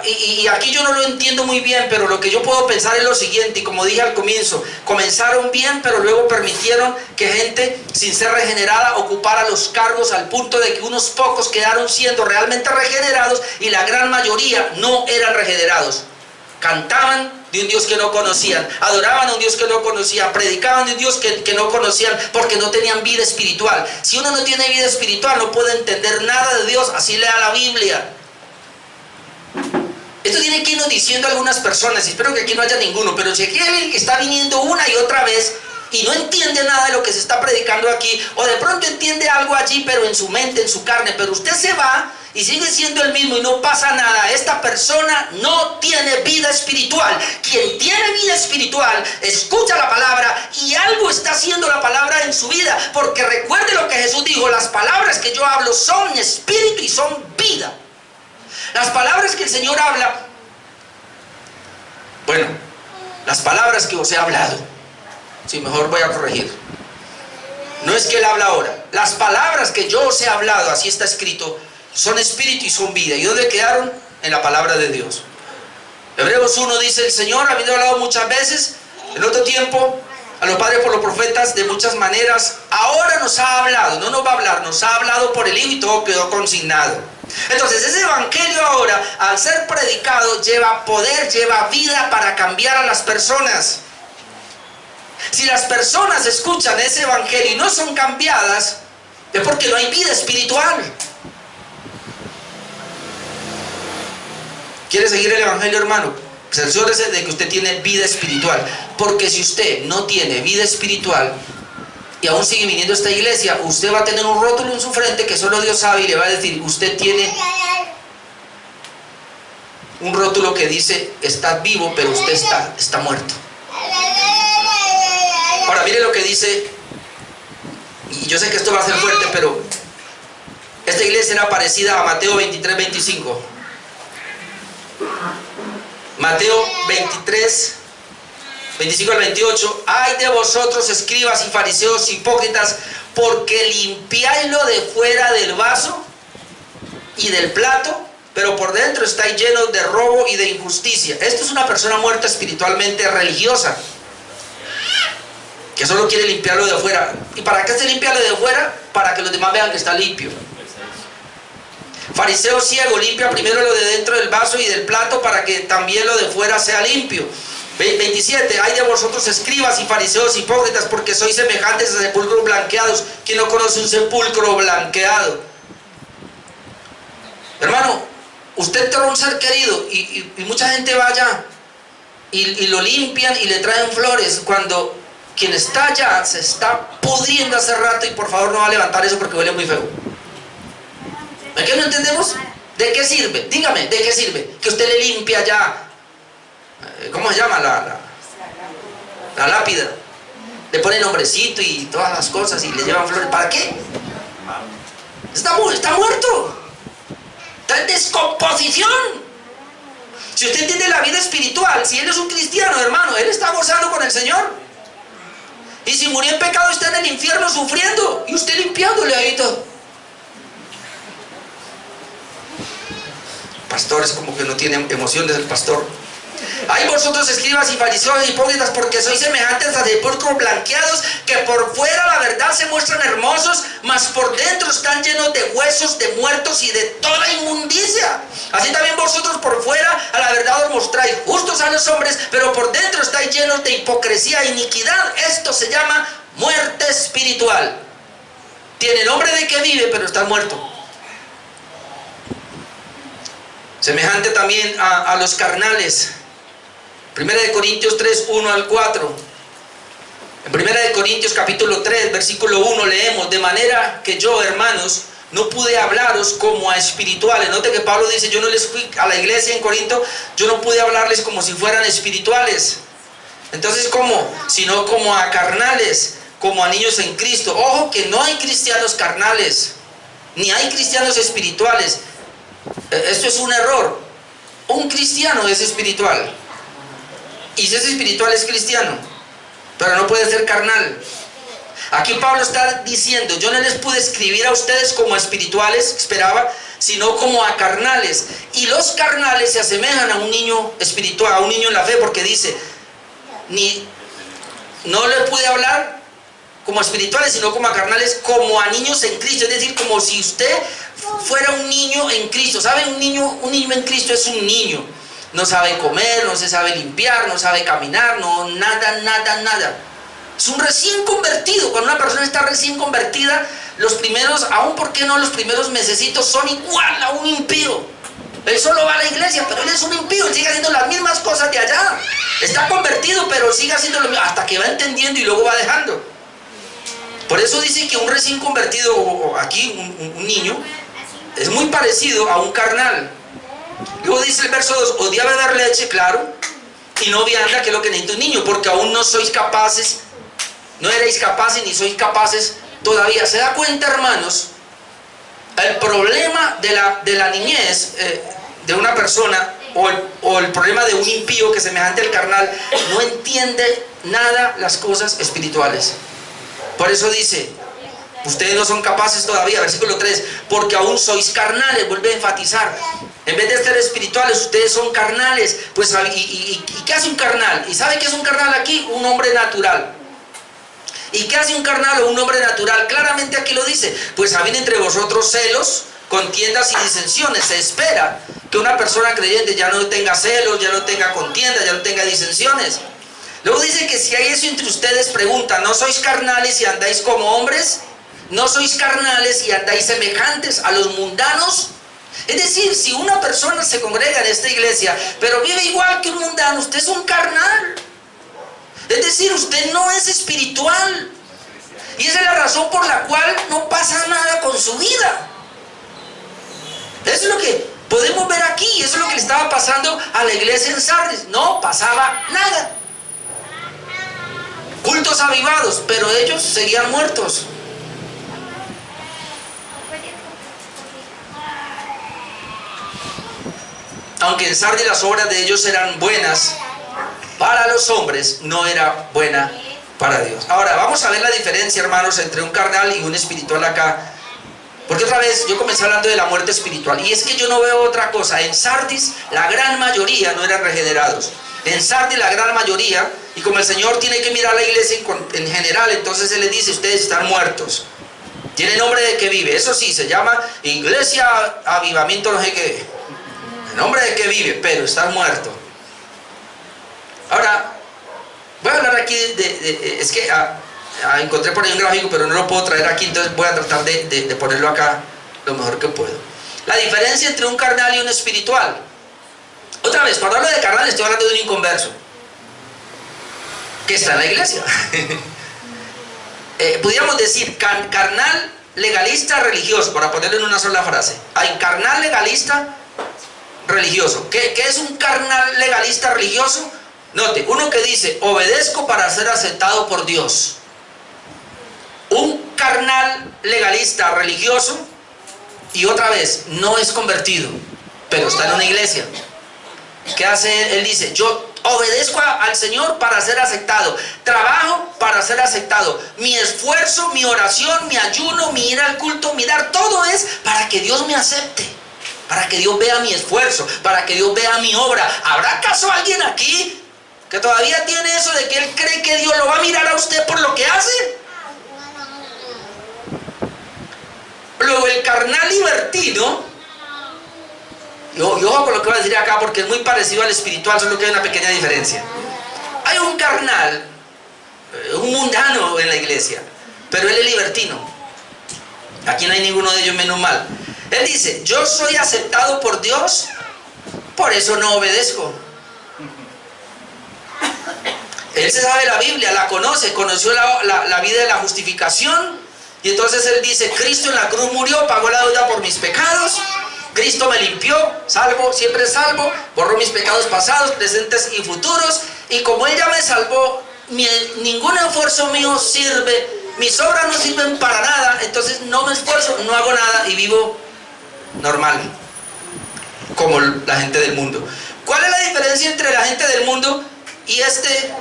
Y aquí yo no lo entiendo muy bien, pero lo que yo puedo pensar es lo siguiente, y como dije al comienzo, comenzaron bien, pero luego permitieron que gente sin ser regenerada ocupara los cargos al punto de que unos pocos quedaron siendo realmente regenerados y la gran mayoría no eran regenerados. Cantaban de un Dios que no conocían, adoraban a un Dios que no conocían, predicaban de un Dios que no conocían porque no tenían vida espiritual. Si uno no tiene vida espiritual no puede entender nada de Dios, así lea la Biblia. Esto tiene que irnos diciendo a algunas personas, y espero que aquí no haya ninguno, pero si aquí hay alguien que está viniendo una y otra vez y no entiende nada de lo que se está predicando aquí, o de pronto entiende algo allí, pero en su mente, en su carne, pero usted se va y sigue siendo el mismo y no pasa nada, esta persona no tiene vida espiritual. Quien tiene vida espiritual escucha la palabra y algo está haciendo la palabra en su vida, porque recuerde lo que Jesús dijo: las palabras que yo hablo son espíritu y son vida. Las palabras que el Señor habla, bueno, las palabras que os he hablado, sí, mejor voy a corregir, no es que Él habla ahora, las palabras que yo os he hablado, así está escrito, son espíritu y son vida. ¿Y dónde quedaron? En la palabra de Dios. Hebreos 1 dice: el Señor, habiendo hablado muchas veces en otro tiempo a los padres por los profetas de muchas maneras, ahora nos ha hablado, no nos va a hablar, nos ha hablado por el Hijo, y todo quedó consignado. Entonces ese evangelio ahora, al ser predicado, lleva poder, lleva vida para cambiar a las personas. Si las personas escuchan ese evangelio y no son cambiadas, es porque no hay vida espiritual. ¿Quiere seguir el evangelio, hermano? Cerciórese de que usted tiene vida espiritual, porque si usted no tiene vida espiritual y aún sigue viniendo a esta iglesia, usted va a tener un rótulo en su frente que solo Dios sabe, y le va a decir: usted tiene un rótulo que dice está vivo, pero usted está muerto. Ahora mire lo que dice, y yo sé que esto va a ser fuerte, pero esta iglesia era parecida a Mateo 23, 25. Mateo 23, 25 al 28. Ay de vosotros, escribas y fariseos hipócritas, porque limpiáis lo de fuera del vaso y del plato, pero por dentro estáis llenos de robo y de injusticia. Esto es una persona muerta espiritualmente, religiosa, que solo quiere limpiarlo de afuera. ¿Y para qué se limpia lo de afuera? Para que los demás vean que está limpio. Fariseo ciego, limpia primero lo de dentro del vaso y del plato para que también lo de fuera sea limpio. 27. Ay de vosotros, escribas y fariseos hipócritas, porque sois semejantes a sepulcros blanqueados. ¿Quién no conoce un sepulcro blanqueado? Hermano, usted enterró un ser querido y mucha gente va allá y lo limpian y le traen flores, cuando quien está allá se está pudriendo hace rato, y por favor no va a levantar eso porque huele muy feo. ¿De qué no entendemos? ¿De qué sirve? Dígame, ¿de qué sirve? Que usted le limpia allá, ¿cómo se llama? La lápida. Le pone nombrecito y todas las cosas y le llevan flores. ¿Para qué? Está muerto. está en descomposición. Si usted entiende la vida espiritual, si él es un cristiano, hermano, él está gozando con el Señor. Y si murió en pecado, está en el infierno sufriendo. Y usted limpiándole ahí todo. Pastores como que no tienen emociones el pastor. Ay, vosotros escribas y fariseos hipócritas, porque sois semejantes a sepulcros blanqueados, que por fuera la verdad se muestran hermosos, mas por dentro están llenos de huesos de muertos y de toda inmundicia. Así también vosotros por fuera a la verdad os mostráis justos a los hombres, pero por dentro estáis llenos de hipocresía e iniquidad. Esto se llama muerte espiritual. Tiene nombre de que vive, pero está muerto. Semejante también a los carnales. 1 Corintios 3, 1 al 4. En 1 Corintios capítulo 3, versículo 1 leemos: de manera que yo, hermanos, no pude hablaros como a espirituales. Note que Pablo dice: yo no les fui a la iglesia en Corinto, yo no pude hablarles como si fueran espirituales. Entonces, ¿cómo? Sino como a carnales, como a niños en Cristo. Ojo que no hay cristianos carnales, ni hay cristianos espirituales. Esto es un error. Un cristiano es espiritual. Y si es espiritual es cristiano, pero no puede ser carnal. Aquí Pablo está diciendo: yo no les pude escribir a ustedes como espirituales, esperaba, sino como a carnales. Y los carnales se asemejan a un niño espiritual, a un niño en la fe, porque dice: no le pude hablar como a espirituales, sino como a carnales, como a niños en Cristo. Es decir, como si usted fuera un niño en Cristo. ¿Sabe? Un niño en Cristo es un niño. No sabe comer, no se sabe limpiar, no sabe caminar, no, nada. Es un recién convertido. Cuando una persona está recién convertida, los primeros, aún porque no los primeros mesecitos, son igual a un impío. Él solo va a la iglesia, pero él es un impío, él sigue haciendo las mismas cosas de allá. Está convertido, pero sigue haciendo lo mismo, hasta que va entendiendo y luego va dejando. Por eso dice que un recién convertido, aquí un niño, es muy parecido a un carnal. Luego dice el verso 2: odia beber leche, claro, y no vianda, que es lo que necesita un niño, porque aún no sois capaces, no erais capaces ni sois capaces todavía. ¿Se da cuenta, hermanos? El problema de la niñez de una persona, o el problema de un impío que es semejante al carnal, no entiende nada las cosas espirituales. Por eso dice: ustedes no son capaces todavía, versículo 3, porque aún sois carnales. Vuelve a enfatizar: en vez de ser espirituales, ustedes son carnales. Pues, ¿y qué hace un carnal? ¿Y sabe qué es un carnal aquí? Un hombre natural. ¿Y qué hace un carnal o un hombre natural? Claramente aquí lo dice: pues habiendo entre vosotros celos, contiendas y disensiones. Se espera que una persona creyente ya no tenga celos, ya no tenga contiendas, ya no tenga disensiones. Luego dice que si hay eso entre ustedes, pregunta: ¿no sois carnales y andáis como hombres? ¿No sois carnales y andáis semejantes a los mundanos? Es decir, si una persona se congrega en esta iglesia, pero vive igual que un mundano, usted es un carnal. Es decir, usted no es espiritual. Y esa es la razón por la cual no pasa nada con su vida. Eso es lo que podemos ver aquí. Eso es lo que le estaba pasando a la iglesia en Sardis. No pasaba nada. Cultos avivados, pero ellos seguían muertos. Aunque en Sardis las obras de ellos eran buenas para los hombres, no era buena para Dios. Ahora, vamos a ver la diferencia, hermanos, entre un carnal y un espiritual acá. Porque otra vez, yo comencé hablando de la muerte espiritual. Y es que yo no veo otra cosa. En Sardis, la gran mayoría no eran regenerados. En Sardis, la gran mayoría, y como el Señor tiene que mirar a la iglesia en general, entonces Él les dice: ustedes están muertos. Tiene nombre de que vive. Eso sí, se llama Iglesia Avivamiento, no sé qué. El nombre de que vive, pero está muerto. Ahora, voy a hablar aquí es que encontré por ahí un gráfico, pero no lo puedo traer aquí, entonces voy a tratar de ponerlo acá lo mejor que puedo. La diferencia entre un carnal y un espiritual. Otra vez, cuando hablo de carnal estoy hablando de un inconverso que está en la iglesia. Pudiéramos decir carnal, legalista, religioso, para ponerlo en una sola frase. Hay carnal, legalista, religioso. ¿Qué es un carnal legalista religioso? Note, uno que dice: obedezco para ser aceptado por Dios. Un carnal legalista religioso y otra vez, no es convertido, pero está en una iglesia. ¿Qué hace? Él dice, yo obedezco al Señor para ser aceptado, trabajo para ser aceptado, mi esfuerzo, mi oración, mi ayuno, mi ir al culto, mi dar, todo es para que Dios me acepte, para que Dios vea mi esfuerzo, para que Dios vea mi obra. ¿Habrá acaso alguien aquí que todavía tiene eso de que él cree que Dios lo va a mirar a usted por lo que hace? Luego el carnal libertino, yo ojo con lo que voy a decir acá porque es muy parecido al espiritual, solo que hay una pequeña diferencia. Hay un carnal, un mundano en la iglesia, pero él es libertino. Aquí no hay ninguno de ellos, menos mal. Él dice, yo soy aceptado por Dios, por eso no obedezco. Él se sabe la Biblia, la conoce, conoció la vida de la justificación. Y entonces él dice, Cristo en la cruz murió, pagó la deuda por mis pecados. Cristo me limpió, salvo, siempre salvo, borró mis pecados pasados, presentes y futuros. Y como Él ya me salvó, ningún esfuerzo mío sirve, mis obras no sirven para nada. Entonces no me esfuerzo, no hago nada y vivo normal, como la gente del mundo. ¿Cuál es la diferencia entre la gente del mundo y este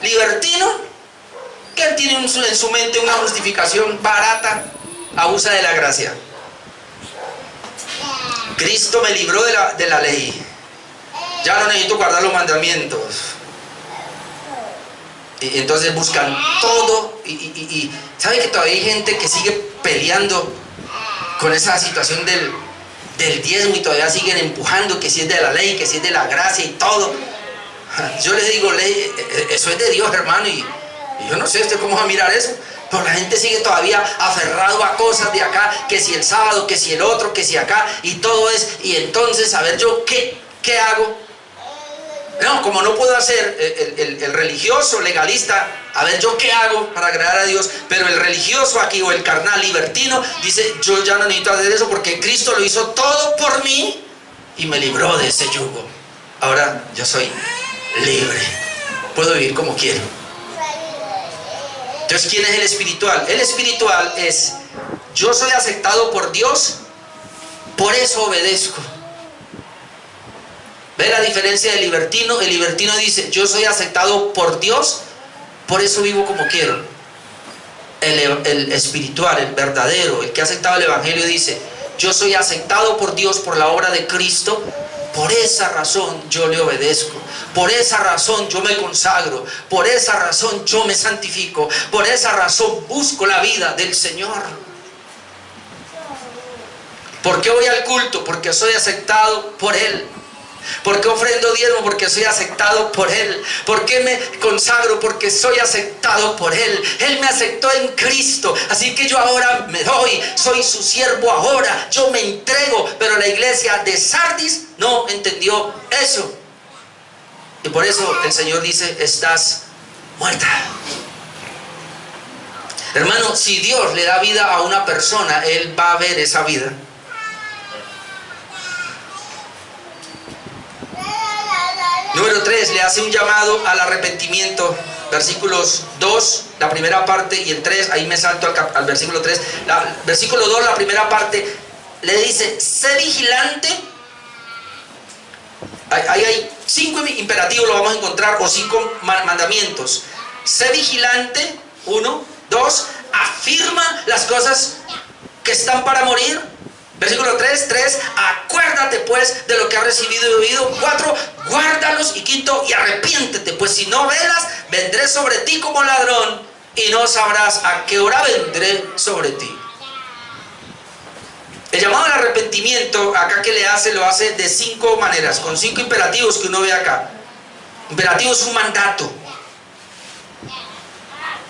libertino? Que él tiene en su mente una justificación barata, abusa de la gracia. Cristo me libró de la ley, ya no necesito guardar los mandamientos. Y entonces buscan todo y ¿sabe que todavía hay gente que sigue peleando con esa situación del diezmo y todavía siguen empujando que si es de la ley, que si es de la gracia y todo? Yo les digo, ley, eso es de Dios, hermano, y yo no sé usted cómo va a mirar eso, pero la gente sigue todavía aferrado a cosas de acá, que si el sábado, que si el otro, que si acá, y todo es, y entonces, a ver, yo, ¿qué hago? No, como no puedo hacer el religioso, legalista, a ver, yo qué hago para agradar a Dios, pero el religioso aquí, o el carnal libertino, dice, yo ya no necesito hacer eso porque Cristo lo hizo todo por mí y me libró de ese yugo. Ahora yo soy libre, puedo vivir como quiero. Entonces, ¿quién es el espiritual? El espiritual es, yo soy aceptado por Dios, por eso obedezco. ¿Ve la diferencia del libertino? El libertino dice, yo soy aceptado por Dios, por eso vivo como quiero. El espiritual, el verdadero, el que ha aceptado el evangelio dice, yo soy aceptado por Dios por la obra de Cristo, por esa razón yo le obedezco, por esa razón yo me consagro, por esa razón yo me santifico, por esa razón busco la vida del Señor. ¿Por qué voy al culto? Porque soy aceptado por Él. ¿Por qué ofrendo diezmo? Porque soy aceptado por Él. ¿Por qué me consagro? Porque soy aceptado por Él. Él me aceptó en Cristo, así que yo ahora me doy, soy su siervo ahora, yo me entrego. Pero la iglesia de Sardis no entendió eso, y por eso el Señor dice, estás muerta. Hermano, si Dios le da vida a una persona, Él va a ver esa vida. Número 3, le hace un llamado al arrepentimiento. Versículos 2, la primera parte, y el 3, ahí me salto al versículo 3. Versículo 2, la primera parte, le dice, sé vigilante. Ahí hay 5 imperativos, lo vamos a encontrar, o 5 mandamientos. Sé vigilante, 1, 2, afirma las cosas que están para morir. Versículo 3, acuérdate pues de lo que has recibido y oído. 4, guárdalos. Y 5, y arrepiéntete, pues si no velas, vendré sobre ti como ladrón y no sabrás a qué hora vendré sobre ti. El llamado al arrepentimiento, acá que le hace, lo hace de 5 maneras, con 5 imperativos que uno ve acá. Imperativo es un mandato,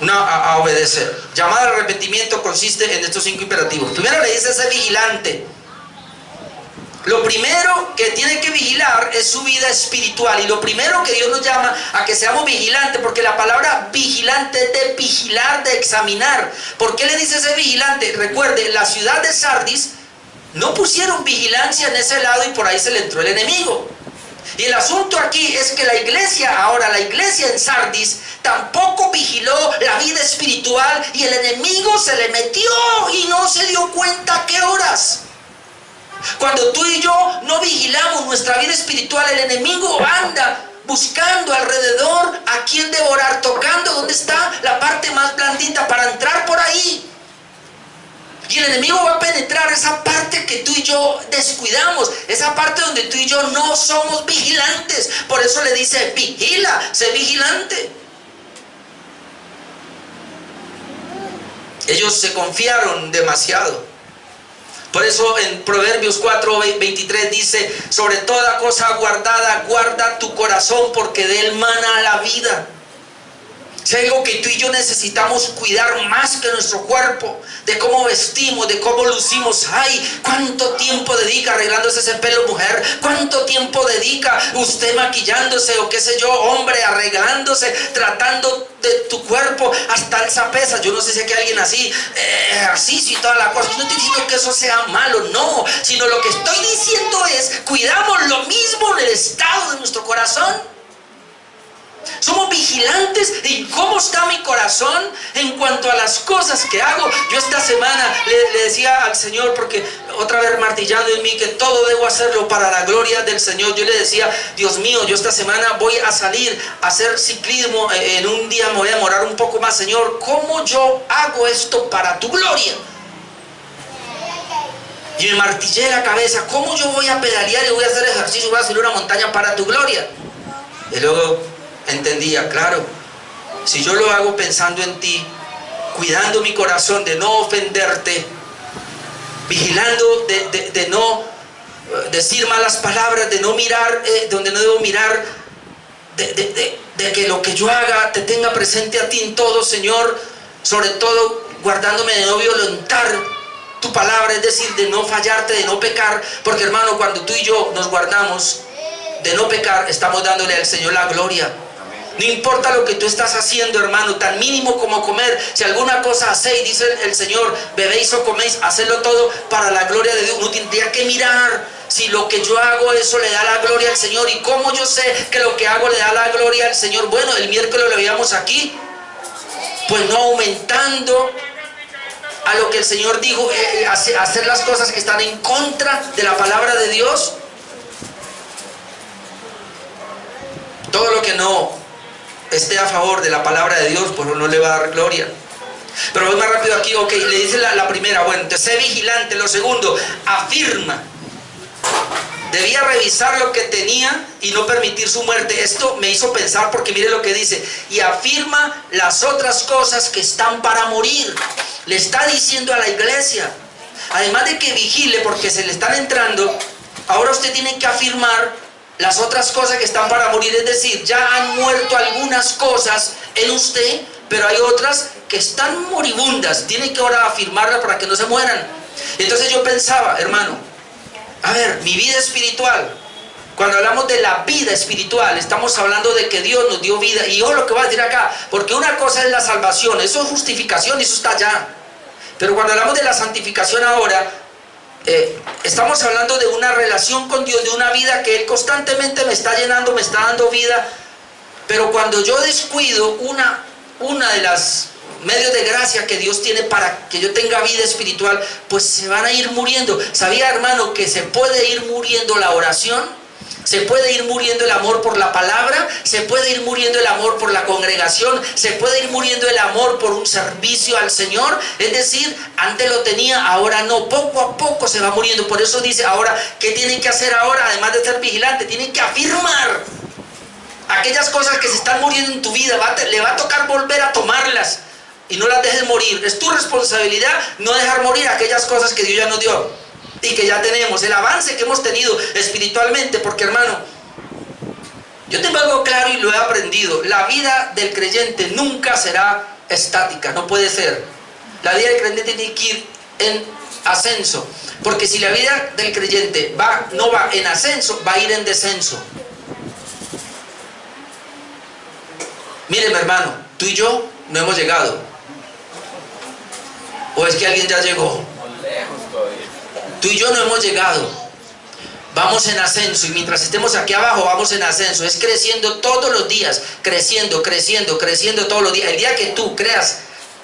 a obedecer. Llamado al arrepentimiento consiste en estos 5 imperativos. Primero le dice, sé vigilante. Lo primero que tiene que vigilar es su vida espiritual, y lo primero que Dios nos llama a que seamos vigilantes, porque la palabra vigilante es de vigilar, de examinar. ¿Por qué le dice ser vigilante? Recuerde, la ciudad de Sardis no pusieron vigilancia en ese lado y por ahí se le entró el enemigo. Y el asunto aquí es que la iglesia en Sardis tampoco vigiló la vida espiritual, y el enemigo se le metió y no se dio cuenta a qué horas. Cuando tú y yo no vigilamos nuestra vida espiritual, el enemigo anda buscando alrededor a quien devorar, tocando donde está la parte más blandita para entrar por ahí. Y el enemigo va a penetrar esa parte que tú y yo descuidamos, esa parte donde tú y yo no somos vigilantes. Por eso le dice, vigila, sé vigilante. Ellos se confiaron demasiado. Por eso en Proverbios 4:23 dice, sobre toda cosa guardada, guarda tu corazón, porque de él mana la vida. Si hay algo que tú y yo necesitamos cuidar más que nuestro cuerpo, de cómo vestimos, de cómo lucimos. Ay, ¿cuánto tiempo dedica arreglándose ese pelo, mujer? ¿Cuánto tiempo dedica usted maquillándose o qué sé yo, hombre, arreglándose, tratando de tu cuerpo hasta alza pesas? Yo no sé si hay alguien así, ejercicio y toda la cosa. Yo no estoy diciendo que eso sea malo, no, sino lo que estoy diciendo es, cuidamos lo mismo en el estado de nuestro corazón. Somos vigilantes en cómo está mi corazón en cuanto a las cosas que hago. Yo esta semana le decía al Señor, porque otra vez martillando en mí que todo debo hacerlo para la gloria del Señor. Yo le decía, Dios mío, yo esta semana voy a salir a hacer ciclismo. En un día me voy a demorar un poco más, Señor. ¿Cómo yo hago esto para tu gloria? Y me martillé la cabeza. ¿Cómo yo voy a pedalear y voy a hacer ejercicio y voy a subir una montaña para tu gloria? Y luego entendía, claro, si yo lo hago pensando en ti, cuidando mi corazón de no ofenderte, vigilando de no decir malas palabras, de no mirar donde no debo mirar, de que lo que yo haga te tenga presente a ti en todo, Señor, sobre todo guardándome de no violentar tu palabra, es decir, de no fallarte, de no pecar, porque hermano, cuando tú y yo nos guardamos de no pecar, estamos dándole al Señor la gloria. No importa lo que tú estás haciendo, hermano, tan mínimo como comer. Si alguna cosa hacéis, dice el Señor, bebéis o coméis, hacedlo todo para la gloria de Dios. Uno tendría que mirar si lo que yo hago, eso le da la gloria al Señor. ¿Y cómo yo sé que lo que hago le da la gloria al Señor? Bueno, el miércoles lo veíamos aquí. Pues no aumentando a lo que el Señor dijo, hacer las cosas que están en contra de la palabra de Dios. Todo lo que no esté a favor de la palabra de Dios, pues no le va a dar gloria. Pero voy más rápido aquí, ok, le dice la primera, bueno, entonces sé vigilante. Lo segundo, afirma. Debía revisar lo que tenía y no permitir su muerte. Esto me hizo pensar, porque mire lo que dice, y afirma las otras cosas que están para morir. Le está diciendo a la iglesia, además de que vigile porque se le están entrando, ahora usted tiene que afirmar las otras cosas que están para morir, es decir, ya han muerto algunas cosas en usted, pero hay otras que están moribundas. Tiene que ahora afirmarlas para que no se mueran. Entonces yo pensaba, hermano, a ver, mi vida espiritual, cuando hablamos de la vida espiritual, estamos hablando de que Dios nos dio vida. Y yo lo que voy a decir acá, porque una cosa es la salvación, eso es justificación, eso está allá. Pero cuando hablamos de la santificación ahora, estamos hablando de una relación con Dios, de una vida que Él constantemente me está llenando, me está dando vida. Pero cuando yo descuido una de las medios de gracia que Dios tiene para que yo tenga vida espiritual, pues se van a ir muriendo. ¿Sabía, hermano, que se puede ir muriendo la oración? Se puede ir muriendo el amor por la palabra, se puede ir muriendo el amor por la congregación, se puede ir muriendo el amor por un servicio al Señor. Es decir, antes lo tenía, ahora no, poco a poco se va muriendo. Por eso dice ahora, ¿qué tienen que hacer ahora? Además de ser vigilante, tienen que afirmar aquellas cosas que se están muriendo en tu vida. Le va a tocar volver a tomarlas y no las dejes morir. Es tu responsabilidad no dejar morir aquellas cosas que Dios ya nos dio y que ya tenemos, el avance que hemos tenido espiritualmente. Porque, hermano, yo tengo algo claro y lo he aprendido: la vida del creyente nunca será estática, no puede ser. La vida del creyente tiene que ir en ascenso, porque si la vida del creyente no va en ascenso, va a ir en descenso. Míreme, hermano, tú y yo no hemos llegado, o es que alguien ya llegó. Tú y yo no hemos llegado, vamos en ascenso, y mientras estemos aquí abajo vamos en ascenso. Es creciendo todos los días, creciendo todos los días. El día que tú creas,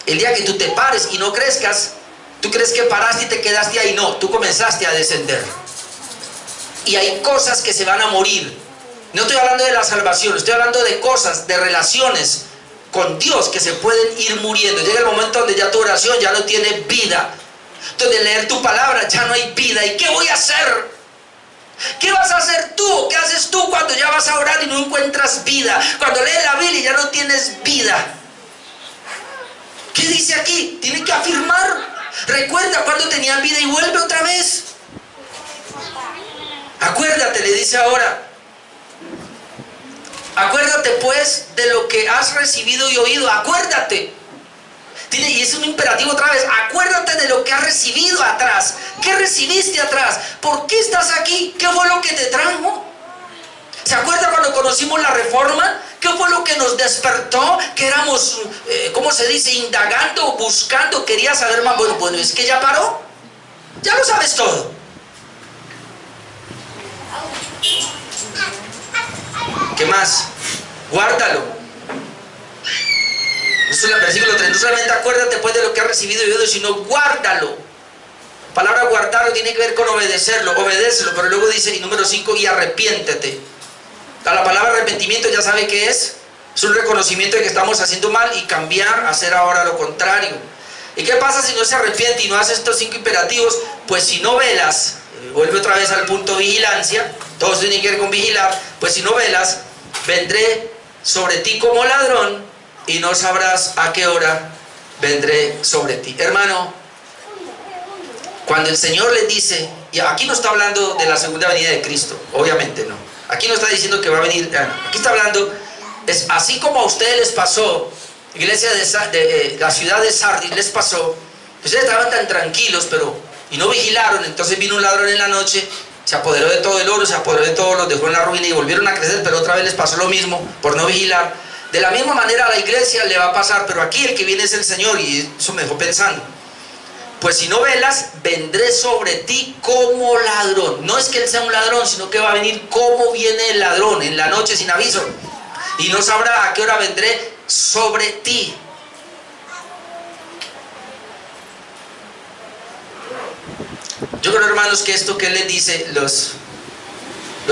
el día que tú te pares y no crezcas, tú crees que paraste y te quedaste ahí. No, tú comenzaste a descender. y hay cosas que se van a morir. No estoy hablando de la salvación, estoy hablando de cosas, de relaciones con Dios que se pueden ir muriendo. Llega el momento donde ya tu oración ya no tiene vida, donde leer tu palabra ya no hay vida. ¿Y qué voy a hacer? ¿Qué vas a hacer tú? ¿Qué haces tú cuando ya vas a orar y no encuentras vida? Cuando lees la Biblia y ya no tienes vida. ¿Qué dice aquí? Tiene que afirmar. Recuerda cuando tenían vida y vuelve otra vez. Acuérdate, le dice ahora. Acuérdate pues de lo que has recibido y oído. Acuérdate. Y es un imperativo otra vez. Acuérdate de lo que has recibido atrás. ¿Qué recibiste atrás? ¿Por qué estás aquí? ¿Qué fue lo que te trajo? ¿Se acuerda cuando conocimos la Reforma? ¿Qué fue lo que nos despertó? Que éramos, ¿cómo se dice? Indagando, buscando, quería saber más. Bueno, es que ya paró. Ya lo sabes todo. ¿Qué más? Guárdalo. Eso es el versículo 3. No solamente acuérdate pues de lo que has recibido y oído, sino guárdalo. La palabra guardarlo tiene que ver con obedecerlo. Obedécelo, pero luego dice, y número 5, y arrepiéntete. La palabra arrepentimiento ya sabe qué es. Es un reconocimiento de que estamos haciendo mal y cambiar, hacer ahora lo contrario. ¿Y qué pasa si no se arrepiente y no hace estos 5 imperativos? Pues si no velas, vuelve otra vez al punto vigilancia. Todos tienen que ver con vigilar. Pues si no velas, vendré sobre ti como ladrón y no sabrás a qué hora vendré sobre ti. Hermano, cuando el Señor les dice, y aquí no está hablando de la segunda venida de Cristo, obviamente no. Aquí no está diciendo que va a venir, aquí está hablando, es así como a ustedes les pasó, iglesia de la ciudad de Sardis les pasó, que ustedes estaban tan tranquilos, y no vigilaron. Entonces vino un ladrón en la noche, se apoderó de todo el oro, se apoderó de todo, los dejó en la ruina y volvieron a crecer, pero otra vez les pasó lo mismo por no vigilar. De la misma manera a la iglesia le va a pasar, pero aquí el que viene es el Señor, y eso me dejó pensando. Pues si no velas, vendré sobre ti como ladrón. No es que él sea un ladrón, sino que va a venir como viene el ladrón, en la noche sin aviso. Y no sabrá a qué hora vendré sobre ti. Yo creo, hermanos, que esto que él les dice los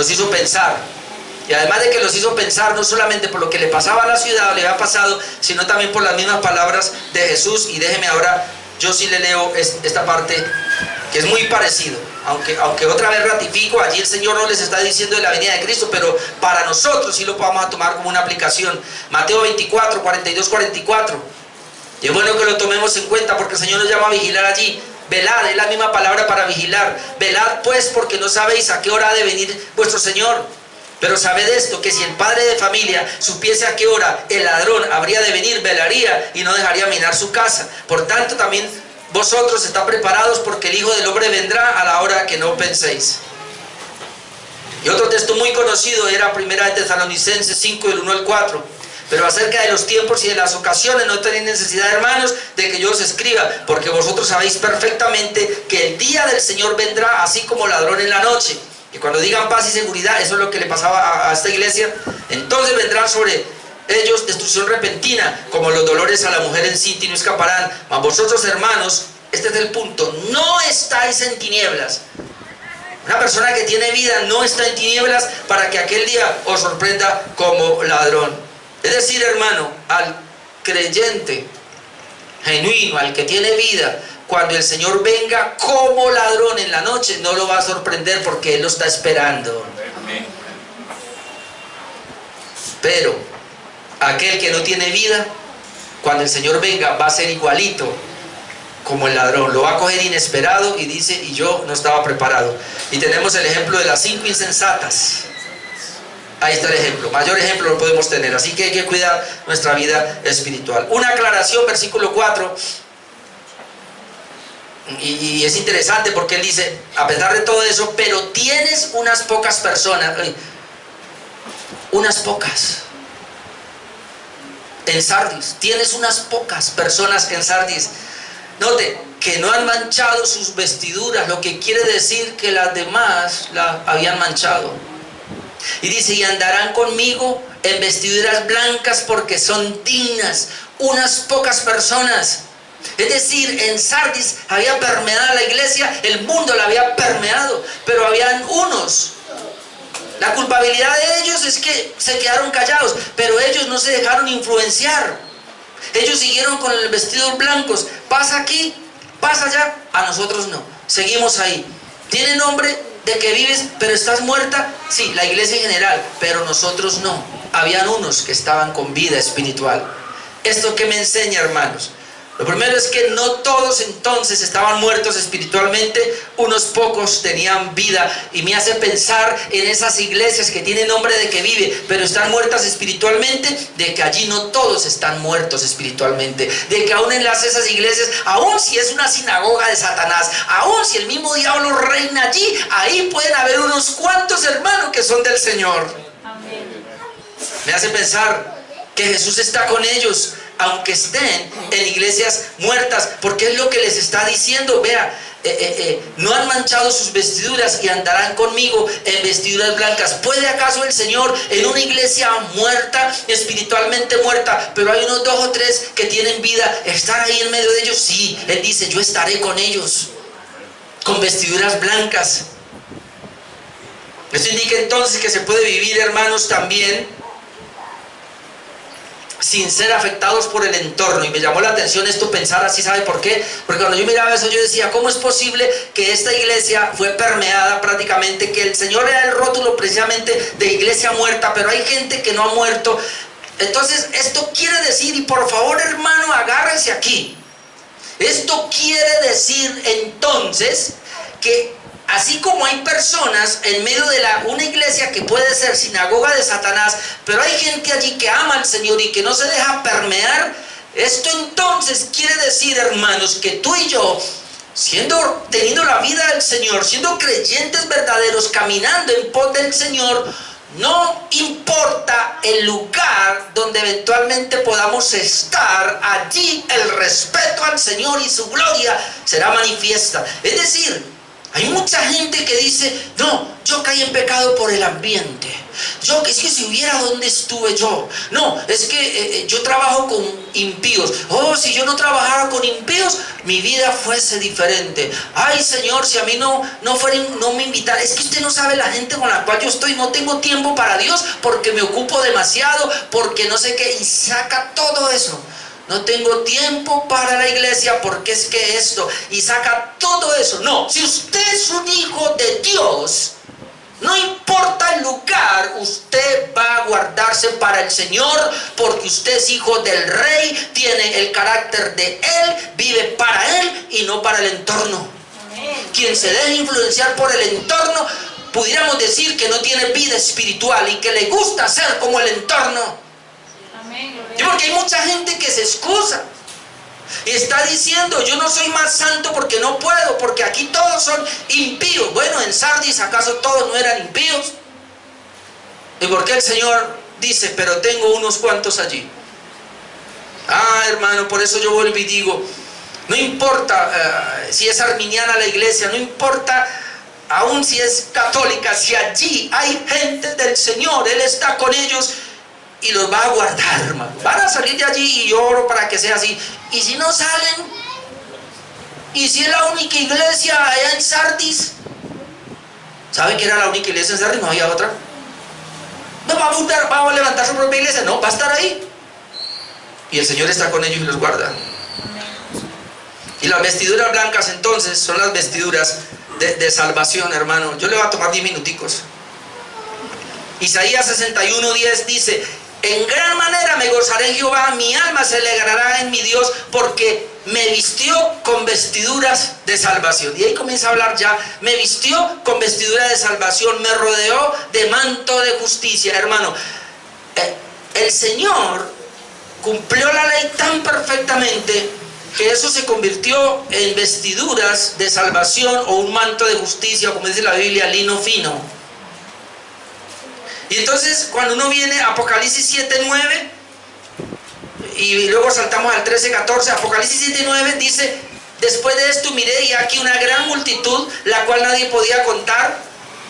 hizo pensar. Y además de que los hizo pensar, no solamente por lo que le pasaba a la ciudad, le había pasado, sino también por las mismas palabras de Jesús. Y déjeme ahora, yo sí le leo esta parte, que es muy parecido. Aunque otra vez ratifico, allí el Señor no les está diciendo de la venida de Cristo, pero para nosotros sí lo vamos a tomar como una aplicación. Mateo 24, 42, 44. Y es bueno que lo tomemos en cuenta, porque el Señor nos llama a vigilar allí. Velad, es la misma palabra para vigilar. Velad pues, porque no sabéis a qué hora ha de venir vuestro Señor. Pero sabed esto, que si el padre de familia supiese a qué hora el ladrón habría de venir, velaría y no dejaría minar su casa. Por tanto, también vosotros estad preparados, porque el Hijo del Hombre vendrá a la hora que no penséis. Y otro texto muy conocido era 1 Tesalonicenses 5, del 1 al 4. Pero acerca de los tiempos y de las ocasiones no tenéis necesidad, hermanos, de que yo os escriba, porque vosotros sabéis perfectamente que el día del Señor vendrá así como ladrón en la noche. Y cuando digan paz y seguridad, eso es lo que le pasaba a esta iglesia, entonces vendrán sobre ellos destrucción repentina, como los dolores a la mujer encinta, y no escaparán. Mas vosotros, hermanos, este es el punto, no estáis en tinieblas. Una persona que tiene vida no está en tinieblas para que aquel día os sorprenda como ladrón. Es decir, hermano, al creyente genuino, al que tiene vida, cuando el Señor venga como ladrón en la noche, no lo va a sorprender, porque Él lo está esperando. Pero aquel que no tiene vida, cuando el Señor venga, va a ser igualito como el ladrón. Lo va a coger inesperado y dice, y yo no estaba preparado. Y tenemos el ejemplo de las 5 insensatas. Ahí está el ejemplo, mayor ejemplo lo podemos tener. Así que hay que cuidar nuestra vida espiritual. Una aclaración, versículo 4. Y es interesante porque él dice, a pesar de todo eso, pero tienes unas pocas personas, unas pocas en Sardis, tienes unas pocas personas en Sardis. Note que no han manchado sus vestiduras, lo que quiere decir que las demás las habían manchado. Y dice, y andarán conmigo en vestiduras blancas, porque son dignas. Unas pocas personas. Es decir, en Sardis había permeado la iglesia, el mundo la había permeado, pero habían unos La culpabilidad de ellos es que se quedaron callados, pero ellos no se dejaron influenciar. Ellos siguieron con los vestidos blancos. Pasa aquí, pasa allá. A nosotros no. Seguimos ahí. ¿Tiene nombre de que vives, pero estás muerta? Sí, la iglesia en general, pero nosotros no. Habían unos que estaban con vida espiritual. ¿Esto qué me enseña, hermanos? Lo primero es que no todos entonces estaban muertos espiritualmente, unos pocos tenían vida, y me hace pensar en esas iglesias que tienen nombre de que vive, pero están muertas espiritualmente, de que allí no todos están muertos espiritualmente, de que aún en esas iglesias, aún si es una sinagoga de Satanás, aún si el mismo diablo reina allí, ahí pueden haber unos cuantos hermanos que son del Señor. Amén. Me hace pensar que Jesús está con ellos, aunque estén en iglesias muertas, porque es lo que les está diciendo. Vea, no han manchado sus vestiduras y andarán conmigo en vestiduras blancas. ¿Puede acaso el Señor en una iglesia muerta, espiritualmente muerta, pero hay unos 2 o 3 que tienen vida, estar ahí en medio de ellos? Sí, Él dice, yo estaré con ellos, con vestiduras blancas. Esto indica entonces que se puede vivir, hermanos, también sin ser afectados por el entorno. Y me llamó la atención esto, pensar así. ¿Sabe por qué? Porque cuando yo miraba eso, yo decía, ¿cómo es posible que esta iglesia fue permeada prácticamente, que el Señor era el rótulo precisamente de iglesia muerta, pero hay gente que no ha muerto? Entonces, esto quiere decir, y por favor, hermano, agárrense aquí, esto quiere decir entonces que así como hay personas en medio de una iglesia que puede ser sinagoga de Satanás, pero hay gente allí que ama al Señor y que no se deja permear, esto entonces quiere decir, hermanos, que tú y yo, teniendo la vida del Señor, siendo creyentes verdaderos, caminando en pos del Señor, no importa el lugar donde eventualmente podamos estar, allí el respeto al Señor y su gloria será manifiesta. Es decir, hay mucha gente que dice, no, yo caí en pecado por el ambiente. Es que si hubiera donde estuve yo. No, es que yo trabajo con impíos. Oh, si yo no trabajara con impíos, mi vida fuese diferente. Ay, Señor, si a mí no me invitara. Es que usted no sabe la gente con la cual yo estoy. No tengo tiempo para Dios porque me ocupo demasiado, porque no sé qué. Y saca todo eso. No tengo tiempo para la iglesia porque es que esto, y saca todo eso. No, si usted es un hijo de Dios, no importa el lugar, usted va a guardarse para el Señor, porque usted es hijo del Rey, tiene el carácter de Él, vive para Él y no para el entorno. Amén. Quien se deje influenciar por el entorno, pudiéramos decir que no tiene vida espiritual y que le gusta ser como el entorno. Y porque hay mucha gente que se excusa y está diciendo, yo no soy más santo porque no puedo, porque aquí todos son impíos. Bueno, en Sardis acaso todos no eran impíos. ¿Y por qué el Señor dice, pero tengo unos cuantos allí? Ah, hermano, por eso yo vuelvo y digo, no importa si es arminiana la iglesia, no importa aún si es católica, si allí hay gente del Señor, Él está con ellos y los va a guardar, hermano. Van a salir de allí y yo oro para que sea así. Y si no salen, y si es la única iglesia allá en Sardis, ¿saben que era la única iglesia en Sardis? No había otra. No va a levantar su propia iglesia, no, va a estar ahí. Y el Señor está con ellos y los guarda. Y las vestiduras blancas entonces son las vestiduras de salvación, hermano. Yo le voy a tomar 10 minuticos. Isaías 61:10 dice, en gran manera me gozaré en Jehová, mi alma se alegrará en mi Dios, porque me vistió con vestiduras de salvación. Y ahí comienza a hablar ya, me vistió con vestidura de salvación, me rodeó de manto de justicia. Hermano, el Señor cumplió la ley tan perfectamente que eso se convirtió en vestiduras de salvación o un manto de justicia, como dice la Biblia, lino fino. Y entonces cuando uno viene a Apocalipsis 7:9 y luego saltamos al 13:14, Apocalipsis 7:9 dice, después de esto miré y aquí una gran multitud, la cual nadie podía contar,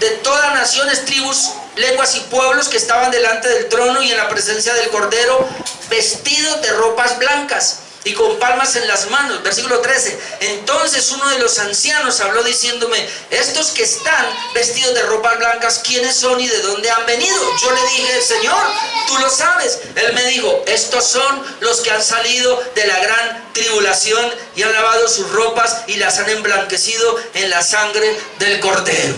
de todas naciones, tribus, lenguas y pueblos, que estaban delante del trono y en la presencia del Cordero, vestidos de ropas blancas y con palmas en las manos. Versículo 13. Entonces uno de los ancianos habló diciéndome: estos que están vestidos de ropas blancas, ¿quiénes son y de dónde han venido? Yo le dije: Señor, tú lo sabes. Él me dijo: estos son los que han salido de la gran tribulación y han lavado sus ropas y las han emblanquecido en la sangre del Cordero.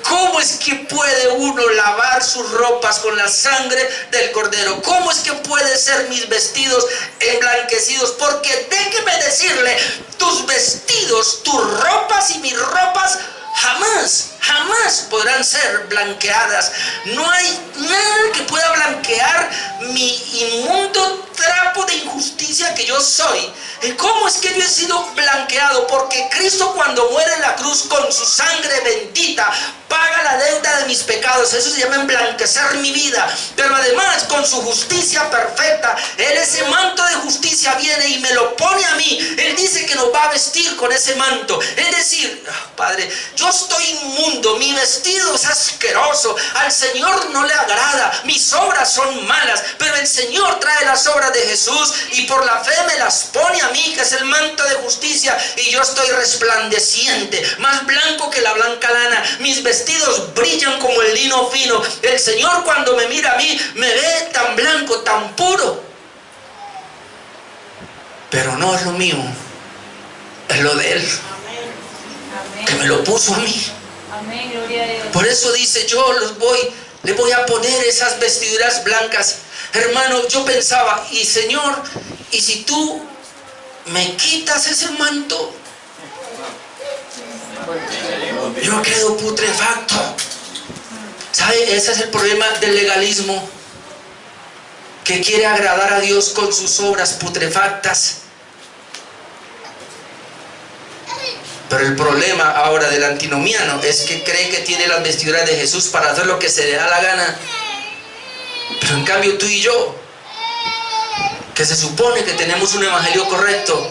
¿Cómo es que puede uno lavar sus ropas con la sangre del Cordero? ¿Cómo es que puede ser mis vestidos emblanquecidos? Porque déjeme decirle, tus vestidos, tus ropas y mis ropas jamás podrán ser blanqueadas. No hay nada que pueda blanquear mi inmundo trapo de injusticia que yo soy. ¿Cómo es que yo he sido blanqueado? Porque Cristo, cuando muere en la cruz, con su sangre bendita paga la deuda de mis pecados. Eso se llama emblanquecer mi vida. Pero además, con su justicia perfecta, Él, ese manto de justicia, viene y me lo pone a mí. Él dice que nos va a vestir con ese manto. Es decir, Padre, yo estoy inmundo, mi vestido es asqueroso, al Señor no le agrada, mis obras son malas, pero el Señor trae las obras de Jesús y por la fe me las pone a mí, que es el manto de justicia, y yo estoy resplandeciente, más blanco que la blanca lana. Mis vestidos brillan como el lino fino. El Señor, cuando me mira a mí, me ve tan blanco, tan puro. Pero no es lo mío, es lo de Él, que me lo puso a mí. Amén, gloria a Dios. Por eso dice: yo le voy a poner esas vestiduras blancas. Hermano, yo pensaba: y Señor, ¿y si tú me quitas ese manto? Yo quedo putrefacto. ¿Sabe? Ese es el problema del legalismo, que quiere agradar a Dios con sus obras putrefactas. Pero el problema ahora del antinomiano es que cree que tiene las vestiduras de Jesús para hacer lo que se le da la gana. Pero en cambio tú y yo, que se supone que tenemos un evangelio correcto,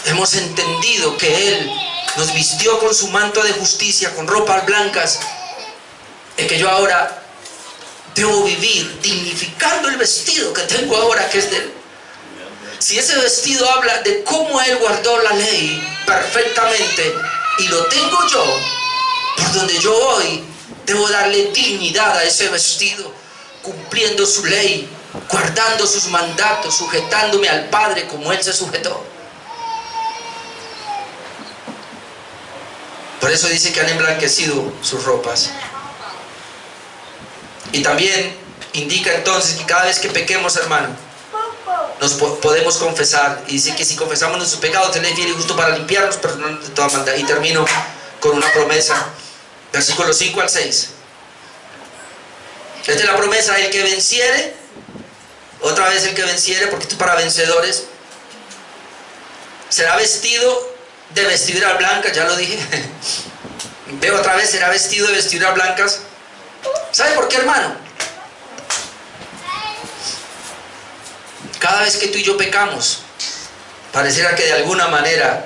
hemos entendido que Él nos vistió con su manto de justicia, con ropas blancas, y que yo ahora debo vivir dignificando el vestido que tengo ahora, que es de Él. Si ese vestido habla de cómo Él guardó la ley perfectamente y lo tengo yo, por donde yo voy, debo darle dignidad a ese vestido, cumpliendo su ley, guardando sus mandatos, sujetándome al Padre como Él se sujetó. Por eso dice que han emblanquecido sus ropas. Y también indica entonces que cada vez que pequemos, hermano, nos podemos confesar, y dice que si confesamos nuestros pecados, Él es fiel y justo para limpiarnos, perdonando de toda maldad. Y termino con una promesa, versículos 5 al 6. Esta es la promesa: el que venciere, otra vez el que venciere, porque esto es para vencedores, será vestido de vestiduras blancas. Ya lo dije. Veo otra vez: será vestido de vestiduras blancas. ¿Sabe por qué, hermano? Cada vez que tú y yo pecamos, pareciera que de alguna manera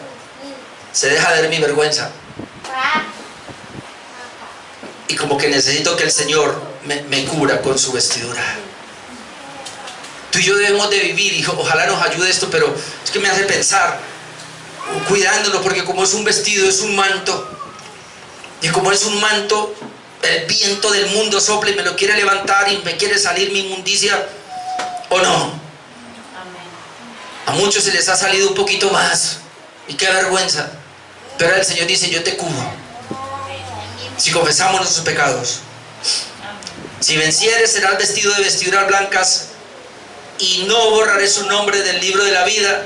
se deja de ver mi vergüenza. Y como que necesito que el Señor me cubra con su vestidura. Tú y yo debemos de vivir, y ojalá nos ayude esto, pero es que me hace pensar, cuidándolo, porque como es un vestido, es un manto. Y como es un manto, el viento del mundo sopla y me lo quiere levantar y me quiere salir mi inmundicia, ¿o no? A muchos se les ha salido un poquito más, y qué vergüenza. Pero el Señor dice: yo te cubro si confesamos nuestros pecados. Si vencieres, serás vestido de vestiduras blancas, y no borraré su nombre del libro de la vida,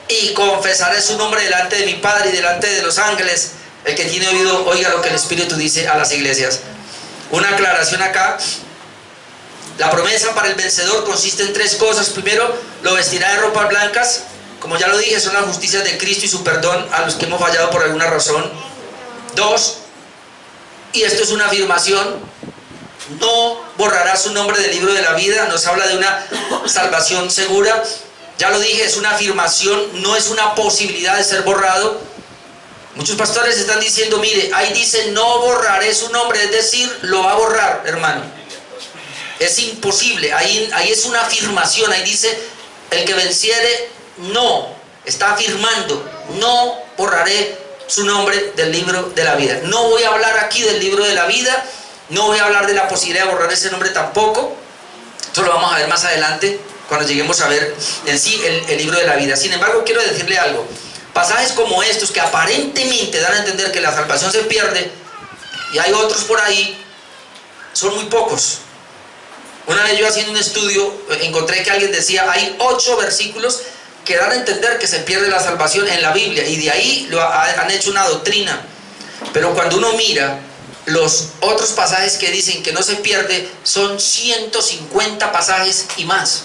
y confesaré su nombre delante de mi Padre y delante de los ángeles. El que tiene oído, oiga lo que el Espíritu dice a las iglesias. Una aclaración acá: la promesa para el vencedor consiste en tres cosas. Primero, lo vestirá de ropas blancas. Como ya lo dije, son las justicias de Cristo y su perdón a los que hemos fallado por alguna razón. Dos, y esto es una afirmación: no borrará su nombre del libro de la vida. Nos habla de una salvación segura. Ya lo dije, es una afirmación, no es una posibilidad de ser borrado. Muchos pastores están diciendo: mire, ahí dice no borraré su nombre, es decir, lo va a borrar, hermano. Es imposible, ahí es una afirmación, ahí dice: el que venciere no, está afirmando, no borraré su nombre del libro de la vida. No voy a hablar aquí del libro de la vida, no voy a hablar de la posibilidad de borrar ese nombre tampoco. Eso lo vamos a ver más adelante cuando lleguemos a ver en sí el libro de la vida. Sin embargo, quiero decirle algo. Pasajes como estos que aparentemente dan a entender que la salvación se pierde, y hay otros por ahí, son muy pocos. Una vez yo haciendo un estudio encontré que alguien decía, hay 8 versículos que dan a entender que se pierde la salvación en la Biblia, y de ahí han hecho una doctrina. Pero cuando uno mira los otros pasajes que dicen que no se pierde, son 150 pasajes y más.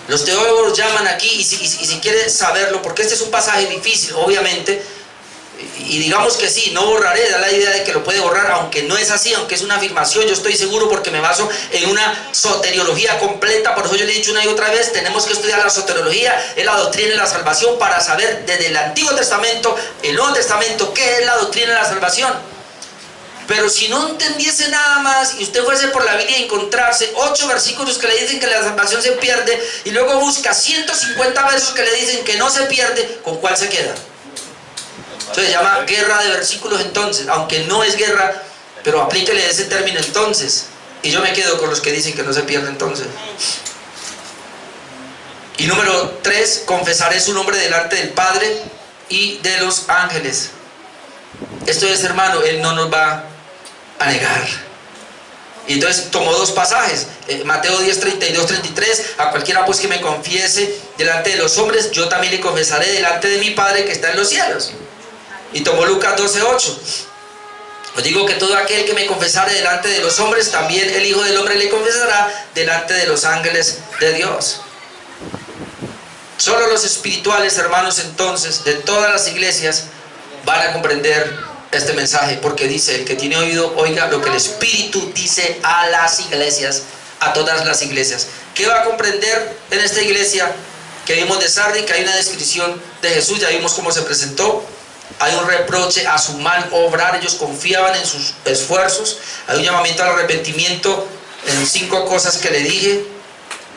Los teólogos llaman aquí, y si quiere saberlo, porque este es un pasaje difícil, obviamente, y digamos que sí, no borraré, da la idea de que lo puede borrar, aunque no es así, aunque es una afirmación. Yo estoy seguro porque me baso en una soteriología completa. Por eso yo le he dicho una y otra vez, tenemos que estudiar la soteriología, es la doctrina de la salvación, para saber desde el Antiguo Testamento, el Nuevo Testamento, qué es la doctrina de la salvación. Pero si no entendiese nada más y usted fuese por la Biblia y encontrarse 8 versículos que le dicen que la salvación se pierde, y luego busca 150 versos que le dicen que no se pierde, ¿con cuál se queda? Eso se llama guerra de versículos entonces, aunque no es guerra, pero aplíquele ese término entonces. Y yo me quedo con los que dicen que no se pierde entonces. Y número 3, confesaré su nombre delante del Padre y de los ángeles. Esto es, hermano, Él no nos va a negar. Y entonces tomó 2 pasajes, Mateo 10, 32, 33, a cualquiera pues que me confiese delante de los hombres, yo también le confesaré delante de mi Padre que está en los cielos. Y tomó Lucas 12, 8. Os digo que todo aquel que me confesare delante de los hombres, también el Hijo del Hombre le confesará delante de los ángeles de Dios. Solo los espirituales, hermanos, entonces, de todas las iglesias, van a comprender este mensaje, porque dice, el que tiene oído, oiga lo que el Espíritu dice a las iglesias, a todas las iglesias. ¿Qué va a comprender en esta iglesia que vimos de Sardis? Que hay una descripción de Jesús, ya vimos cómo se presentó. Hay un reproche a su mal obrar, ellos confiaban en sus esfuerzos. Hay un llamamiento al arrepentimiento en 5 cosas que le dije.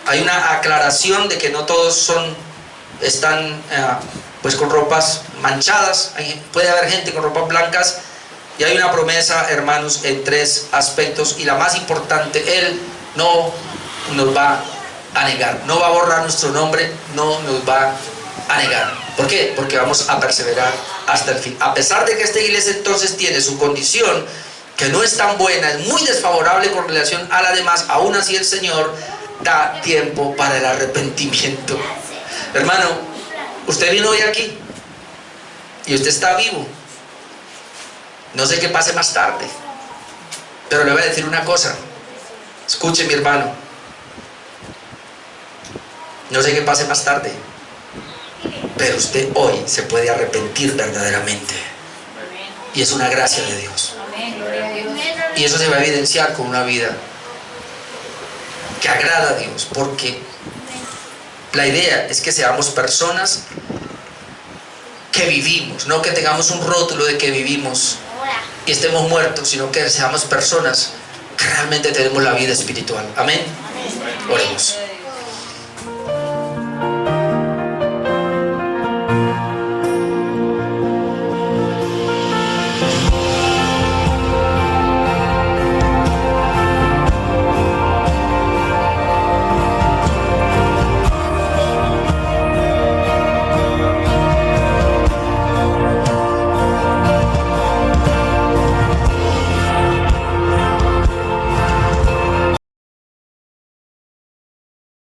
Hay una aclaración de que no todos están pues con ropas manchadas, puede haber gente con ropas blancas, y hay una promesa, hermanos, en 3 aspectos, y la más importante: Él no nos va a negar, no va a borrar nuestro nombre, no nos va a negar. ¿Por qué? Porque vamos a perseverar hasta el fin. A pesar de que esta iglesia entonces tiene su condición que no es tan buena, es muy desfavorable con relación a la demás, aún así el Señor da tiempo para el arrepentimiento. Hermano, usted vino hoy aquí y usted está vivo. No sé qué pase más tarde, pero le voy a decir una cosa. Escuche, mi hermano, no sé qué pase más tarde, pero usted hoy se puede arrepentir verdaderamente, y es una gracia de Dios. Y eso se va a evidenciar con una vida que agrada a Dios, porque la idea es que seamos personas que vivimos, no que tengamos un rótulo de que vivimos y estemos muertos, sino que seamos personas que realmente tenemos la vida espiritual. Amén. Oremos.